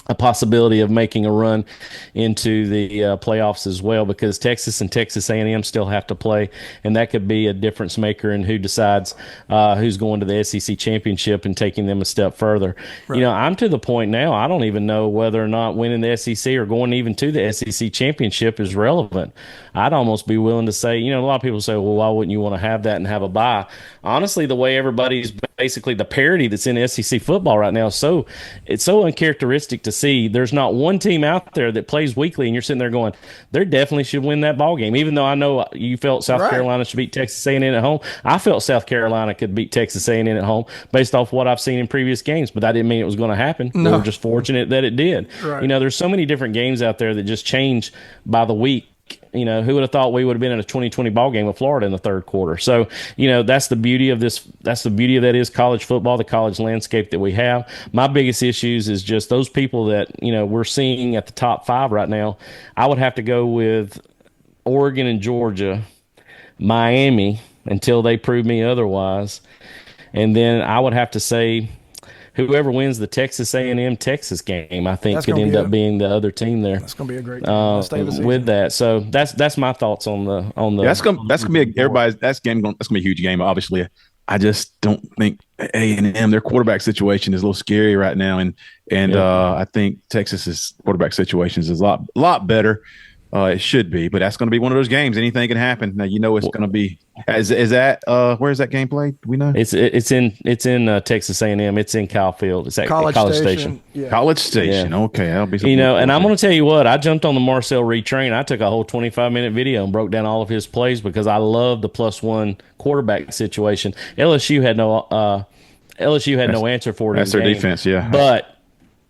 Speaker 3: a possibility of making a run into the playoffs as well, because Texas and Texas A&M still have to play, and that could be a difference maker in who decides who's going to the SEC championship and taking them a step further. Right. I'm to the point now, I don't even know whether or not winning the SEC or going even to the SEC championship is relevant. I'd almost be willing to say, a lot of people say, well, why wouldn't you want to have that and have a bye? Honestly, the way everybody's basically the parity that's in SEC football right now. So it's so uncharacteristic to see. There's not one team out there that plays weekly, and you're sitting there going, they definitely should win that ball game. Even though I know you felt South Carolina should beat Texas A&M at home, I felt South Carolina could beat Texas A&M at home based off what I've seen in previous games. But that didn't mean it was going to happen. No. We were just fortunate that it did. Right. There's so many different games out there that just change by the week. Who would have thought we would have been in a 2020 ball game with Florida in the third quarter? So, that's the beauty of this. That's the beauty of that is college football, the college landscape that we have. My biggest issues is just those people that, we're seeing at the top 5 right now. I would have to go with Oregon and Georgia, Miami until they prove me otherwise. And then I would have to say whoever wins the Texas A&M Texas game, I think could end up being the other team there.
Speaker 2: That's going to be a great game.
Speaker 3: With that. So that's my thoughts on the.
Speaker 4: Yeah, that's going to be everybody's. That's going to be a huge game. Obviously, I just don't think A&M their quarterback situation is a little scary right now, and I think Texas's quarterback situation is a lot better. It should be, but that's going to be one of those games. Anything can happen. Now it's going to be. Is that where is that game played? Do we know?
Speaker 3: It's in Texas A&M. It's in Kyle Field. It's at College Station.
Speaker 2: Yeah.
Speaker 4: College Station. Yeah. Okay, that'll be.
Speaker 3: And I'm going to tell you what. I jumped on the Marcel Reed train. I took a whole 25-minute video and broke down all of his plays because I love the +1 quarterback situation. LSU had no answer for it.
Speaker 4: That's their defense. Yeah,
Speaker 3: but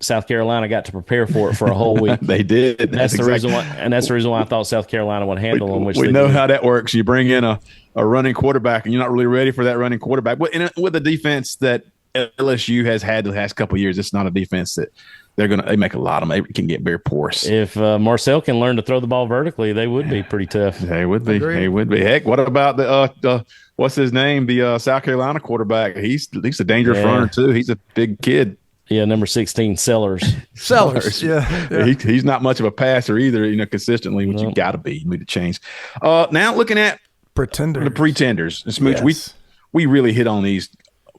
Speaker 3: South Carolina got to prepare for it for a whole week.
Speaker 4: They did.
Speaker 3: That's the reason why, and that's the reason why I thought South Carolina would handle them.
Speaker 4: We know how that works. You bring in a running quarterback, and you're not really ready for that running quarterback. But with the defense that LSU has had the last couple of years, it's not a defense that they make a lot of them. They can get very porous.
Speaker 3: If Marcel can learn to throw the ball vertically, they would be pretty tough.
Speaker 4: They would be. Agreed. They would be. Heck, what about the what's his name? The South Carolina quarterback. He's a dangerous runner too. He's a big kid.
Speaker 3: Yeah, number 16, Sellers.
Speaker 2: Yeah.
Speaker 4: He's not much of a passer either, consistently, which you got to be. You need to change. Now looking at the pretenders. And Smooch, yes. we really hit on these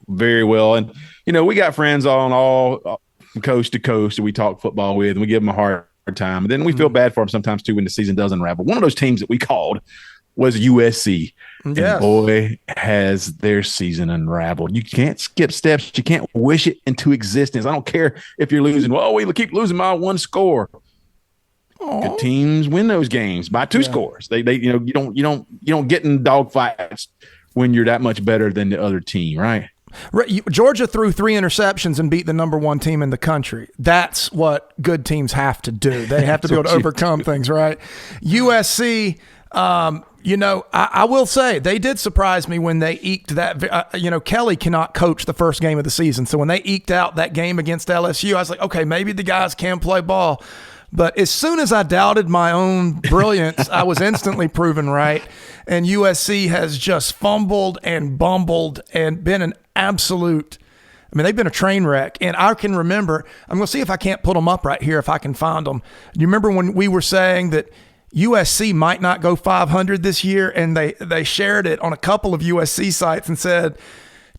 Speaker 4: very well. And, we got friends on all from coast to coast that we talk football with, and we give them a hard time. And then we feel bad for them sometimes, too, when the season does unravel. One of those teams that we called was USC. Yes. And boy, has their season unraveled. You can't skip steps. You can't wish it into existence. I don't care if you're losing. Well, we keep losing by 1 score. Aww. Good teams win those games by 2 scores. They you don't get in dogfights when you're that much better than the other team, right?
Speaker 2: Right. Georgia threw 3 interceptions and beat the number 1 team in the country. That's what good teams have to do. They have to be able to overcome things, right? USC. I will say they did surprise me when they eked that. Kelly cannot coach the first game of the season. So when they eked out that game against LSU, I was like, okay, maybe the guys can play ball. But as soon as I doubted my own brilliance, I was instantly proven right. And USC has just fumbled and bumbled and been an absolute – they've been a train wreck. And I can remember – I'm going to see if I can't put them up right here if I can find them. You remember when we were saying that – USC might not go 500 this year, and they shared it on a couple of USC sites and said,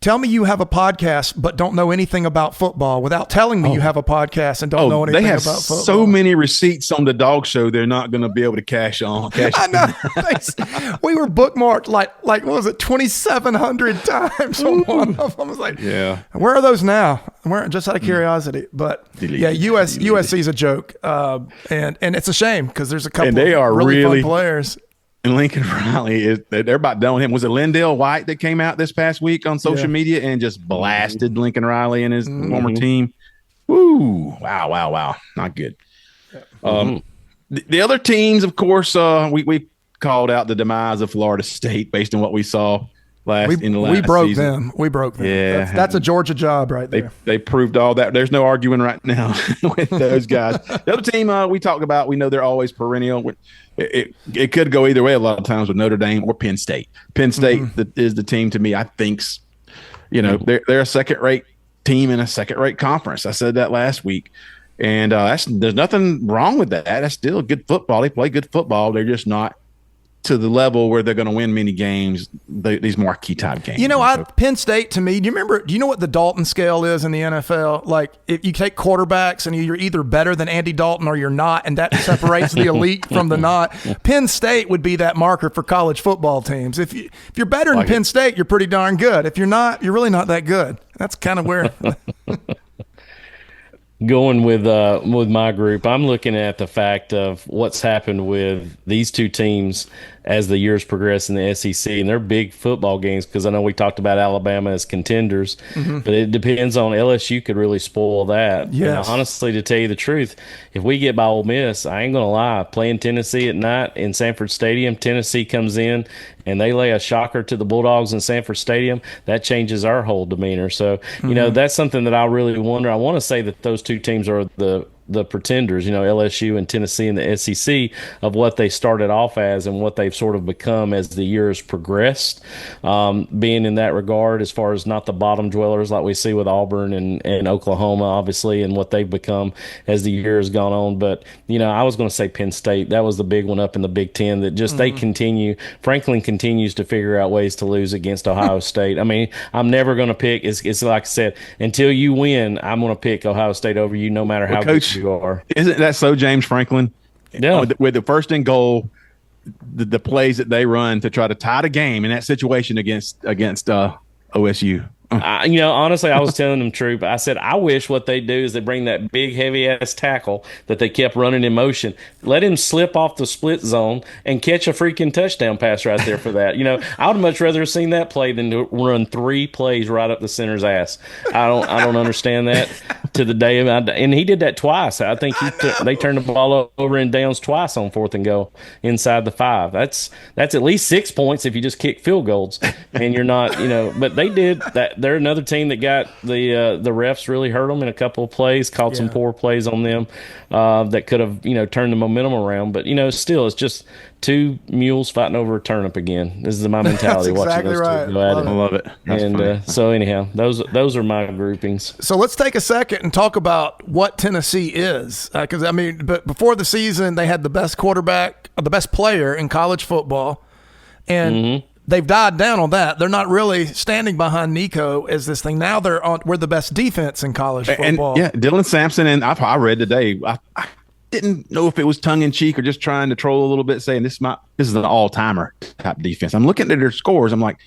Speaker 2: tell me you have a podcast but don't know anything about football without telling me you have a podcast and don't know anything about football. They have
Speaker 4: so many receipts on the Dog Show they're not going to be able to cash on.
Speaker 2: I know. We were bookmarked like what was it, 2,700 times on one of them. I was like, where are those now? Just out of curiosity. But USC's a joke. And it's a shame because there's a couple
Speaker 4: and they are
Speaker 2: really fun players.
Speaker 4: And Lincoln Riley they're about done with him. Was it Lindell White that came out this past week on social media and just blasted Lincoln Riley and his former team? Woo! Wow! Not good. The other teams, of course, we called out the demise of Florida State based on what we saw in the last
Speaker 2: we broke
Speaker 4: season.
Speaker 2: them. We broke them.
Speaker 4: Yeah,
Speaker 2: that's a Georgia job right there.
Speaker 4: They proved all that. There's no arguing right now with those guys. The other team we talk about, we know they're always perennial. It could go either way a lot of times with Notre Dame or Penn State. Penn State is the team to me. I think, they're a second-rate team in a second-rate conference. I said that last week, and there's nothing wrong with that. That's still good football. They play good football. They're just not to the level where they're going to win many games, these marquee type games.
Speaker 2: Penn State, to me, do you know what the Dalton scale is in the NFL? Like, if you take quarterbacks and you're either better than Andy Dalton or you're not, and that separates the elite from the not. Penn State would be that marker for college football teams. If you're better than Penn State, you're pretty darn good. If you're not, you're really not that good. That's kind of where
Speaker 3: Going with my group, I'm looking at the fact of what's happened with these two teams as the years progress in the SEC, and they're big football games because I know we talked about Alabama as contenders, but it depends on LSU could really spoil that.
Speaker 2: Yes.
Speaker 3: And honestly, to tell you the truth, if we get by Ole Miss, I ain't gonna lie, playing Tennessee at night in Sanford Stadium, Tennessee comes in and they lay a shocker to the Bulldogs in Sanford Stadium, that changes our whole demeanor. So, that's something that I really wonder. I want to say that those two teams are the pretenders, LSU and Tennessee in the SEC, of what they started off as and what they've sort of become as the years progressed, being in that regard as far as not the bottom dwellers like we see with Auburn and Oklahoma, obviously, and what they've become as the year has gone on. But, I was going to say Penn State. That was the big one up in the Big Ten that just they continue. Franklin continues to figure out ways to lose against Ohio State. I mean, I'm never going to pick. It's like I said, until you win, I'm going to pick Ohio State over you no matter how good you are.
Speaker 4: Isn't that so, James Franklin?
Speaker 3: Yeah.
Speaker 4: With the first and goal, the plays that they run to try to tie the game in that situation against OSU.
Speaker 3: Honestly, I was telling them, Troop, I said, I wish what they do is they bring that big, heavy-ass tackle that they kept running in motion, let him slip off the split zone and catch a freaking touchdown pass right there for that. I would much rather have seen that play than to run 3 plays right up the center's ass. I don't understand that to the day of and he did that twice. I think they turned the ball over in downs twice on 4th and goal inside the 5. That's at least 6 points if you just kick field goals and you're not, but they did that. They're another team that got the refs really hurt them in a couple of plays, called some poor plays on them that could have turned the momentum around. But still, it's just 2 mules fighting over a turnip again. This is my mentality.
Speaker 2: That's exactly
Speaker 3: watching those two go at it.
Speaker 4: I love it. That's
Speaker 3: so anyhow, those are my groupings.
Speaker 2: So let's take a second and talk about what Tennessee is, because but before the season they had the best quarterback, the best player in college football, and they've died down on that. They're not really standing behind Nico as this thing. Now we're the best defense in college football.
Speaker 4: And Dylan Sampson, and I read today, I didn't know if it was tongue in cheek or just trying to troll a little bit, saying this is an all timer type defense. I'm looking at their scores. I'm like,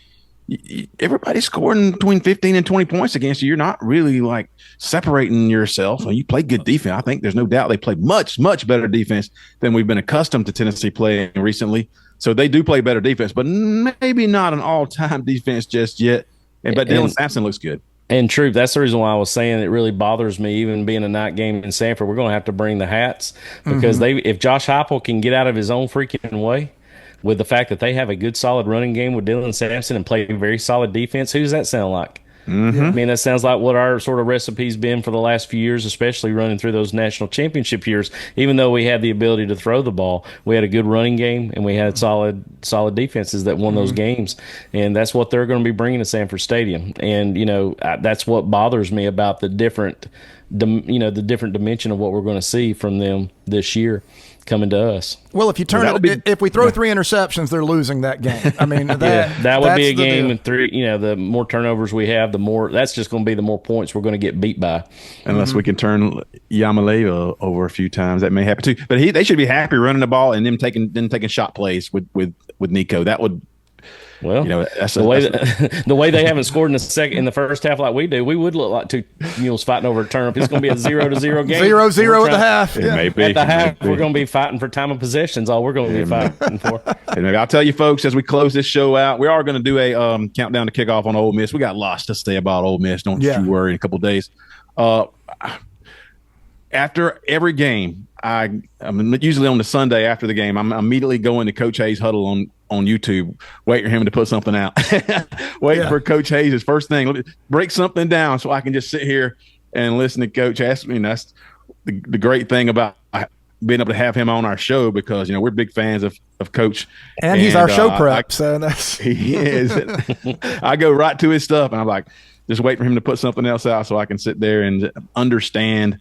Speaker 4: everybody's scoring between 15 and 20 points against you. You're not really like separating yourself. You play good defense. I think there's no doubt they play much, much better defense than we've been accustomed to Tennessee playing recently. So they do play better defense, but maybe not an all-time defense just yet. But Dylan Sampson looks good.
Speaker 3: And Troop, that's the reason why I was saying it really bothers me, even being a night game in Sanford. We're going to have to bring the hats because if Josh Heupel can get out of his own freaking way with the fact that they have a good, solid running game with Dylan Sampson and play very solid defense, who does that sound like? I mean, that sounds like what our sort of recipe's been for the last few years, especially running through those national championship years. Even though we had the ability to throw the ball, we had a good running game and we had solid defenses that won those games. And that's what they're going to be bringing to Sanford Stadium. And, that's what bothers me about the different dimension of what we're going to see from them this year coming to us.
Speaker 2: Well, if you if we throw 3 interceptions, they're losing that game. I mean,
Speaker 3: that would be a game and 3. The more turnovers we have, the more that's just going to be the more points we're going to get beat by.
Speaker 4: Unless we can turn Yamale over a few times, that may happen too. But they should be happy running the ball and them taking shot plays with Nico. That would.
Speaker 3: Well, the way they haven't scored in the first half like we do, we would look like 2 mules fighting over a turnip. It's going to be a 0-0 game.
Speaker 2: 0-0 at the half.
Speaker 4: It may be.
Speaker 3: At the half, we're going to be fighting for time of possessions. All we're going to be fighting for.
Speaker 4: And I'll tell you, folks, as we close this show out, we are going to do a countdown to kickoff on Ole Miss. We got lots to say about Ole Miss. Don't you worry. In a couple of days. After every game, I'm usually on the Sunday after the game. I'm immediately going to Coach Hayes' huddle on YouTube, waiting for him to put something out. Waiting for Coach Hayes' first thing. Break something down so I can just sit here and listen to Coach ask me. That's the great thing about being able to have him on our show because, we're big fans of Coach.
Speaker 2: And he's our show prep. So that's
Speaker 4: he is. I go right to his stuff, and I'm like, just wait for him to put something else out so I can sit there and understand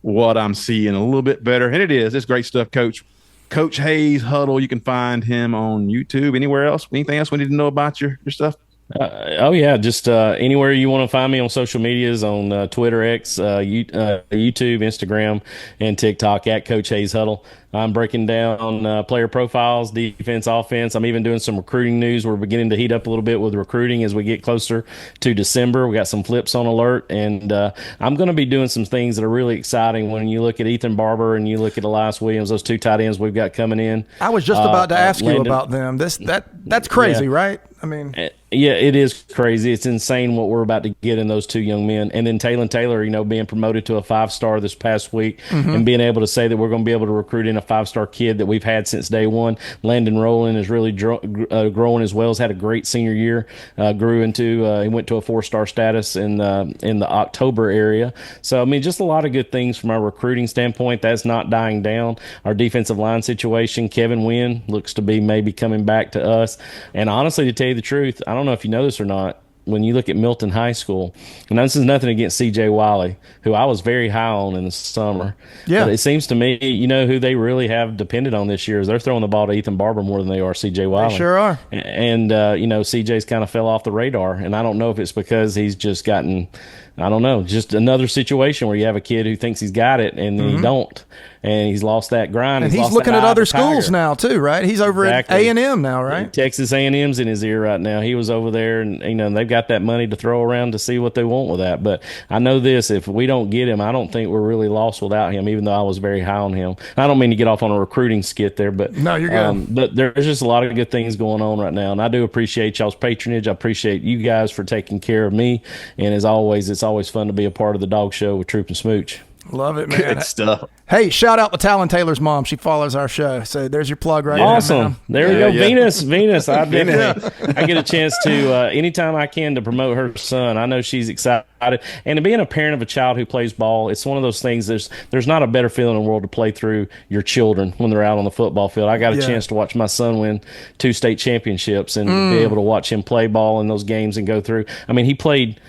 Speaker 4: what I'm seeing a little bit better. And it's great stuff, Coach. Coach Hayes Huddle. You can find him on YouTube. Anywhere else? Anything else we need to know about your stuff?
Speaker 3: Oh yeah, just anywhere you want to find me on social medias, on Twitter, X, YouTube, Instagram, and TikTok at Coach Hayes Huddle. I'm breaking down player profiles, defense, offense. I'm even doing some recruiting news. We're beginning to heat up a little bit with recruiting as we get closer to December. We got some flips on alert, and I'm going to be doing some things that are really exciting. When you look at Ethan Barber and you look at Elias Williams, those two tight ends we've got coming in.
Speaker 2: I was just about to ask you about them. That's crazy, right? I mean,
Speaker 3: yeah, it is crazy. It's insane what we're about to get in those two young men. And then Taylor, being promoted to a 5-star this past week, and being able to say that we're going to be able to recruit in a 5-star kid that we've had since day one. Landon Rowland is really growing as well. Has had a great senior year. He went to a 4-star status in the October area. So, I mean, just a lot of good things from our recruiting standpoint. That's not dying down. Our defensive line situation, Kevin Wynn looks to be maybe coming back to us. And honestly, to tell you the truth, I don't know if you know this or not, when you look at Milton High School, and this is nothing against C.J. Wiley, who I was very high on in the summer.
Speaker 2: Yeah.
Speaker 3: But it seems to me, who they really have depended on this year is they're throwing the ball to Ethan Barber more than they are C.J. Wiley.
Speaker 2: They sure are.
Speaker 3: And C.J.'s kind of fell off the radar, and I don't know if it's because he's just gotten, I don't know, just another situation where you have a kid who thinks he's got it and he don't. And he's lost that grind.
Speaker 2: And he's looking at other schools now too, right? He's over at A&M now, right?
Speaker 3: Texas A&M's in his ear right now. He was over there, and they've got that money to throw around to see what they want with that. But I know this: if we don't get him, I don't think we're really lost without him. Even though I was very high on him, I don't mean to get off on a recruiting skit there, but
Speaker 2: no, you're good.
Speaker 3: But there's just a lot of good things going on right now, and I do appreciate y'all's patronage. I appreciate you guys for taking care of me, and as always, it's always fun to be a part of the Dog Show with Troop and Smooch.
Speaker 2: Love it, man.
Speaker 4: Good stuff.
Speaker 2: Hey, shout out to Talon Taylor's mom. She follows our show. So there's your plug right
Speaker 3: awesome.
Speaker 2: there.
Speaker 3: There we go. Yeah. Venus. I definitely I get a chance to anytime I can to promote her son. I know she's excited. And being a parent of a child who plays ball, it's one of those things. There's not a better feeling in the world to play through your children when they're out on the football field. I got a chance to watch my son win 2 state championships and be able to watch him play ball in those games and go through. I mean, he played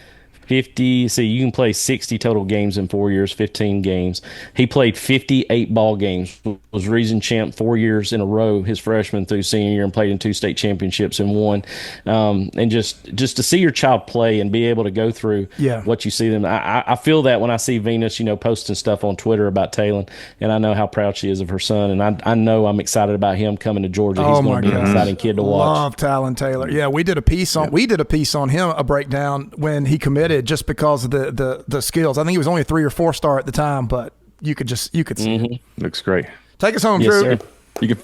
Speaker 3: 50. See, you can play 60 total games in 4 years, 15 games. He played 58 ball games, was region champ 4 years in a row, his freshman through senior year, and played in 2 state championships and won. And just to see your child play and be able to go through what you see them. I feel that when I see Venus, posting stuff on Twitter about Talon, and I know how proud she is of her son. And I know I'm excited about him coming to Georgia. He's going to be an exciting kid to watch.
Speaker 2: Love Talon Taylor. Yeah, we did a piece on him, a breakdown when he committed, just because of the skills. I think he was only a 3 or 4 star at the time, but you could see it.
Speaker 4: Looks great.
Speaker 2: Take us home,
Speaker 3: yes,
Speaker 2: Drew.
Speaker 3: Sir.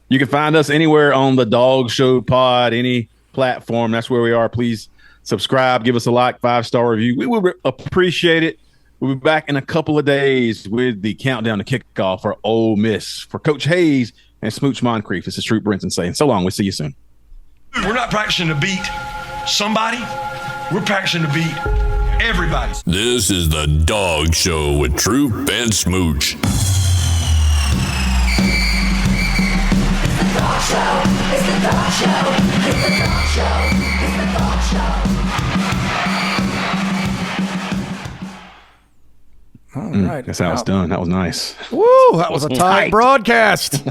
Speaker 4: You can find us anywhere on the Dog Show Pod, any platform. That's where we are. Please subscribe, give us a like, 5-star review. We would appreciate it. We'll be back in a couple of days with the countdown to kickoff for Ole Miss. For Coach Hayes and Smooch Moncrief, this is Troop Brinson saying so long. We'll see you soon.
Speaker 7: We're not practicing to beat somebody. We're practicing to beat everybody.
Speaker 5: This is the Dog Show with Troop and Smooch.
Speaker 8: It's the Dog Show. It's the Dog Show. It's the Dog Show. It's the Dog Show.
Speaker 2: All right.
Speaker 4: That's how it's done. That was nice.
Speaker 2: Woo, that was a tight broadcast.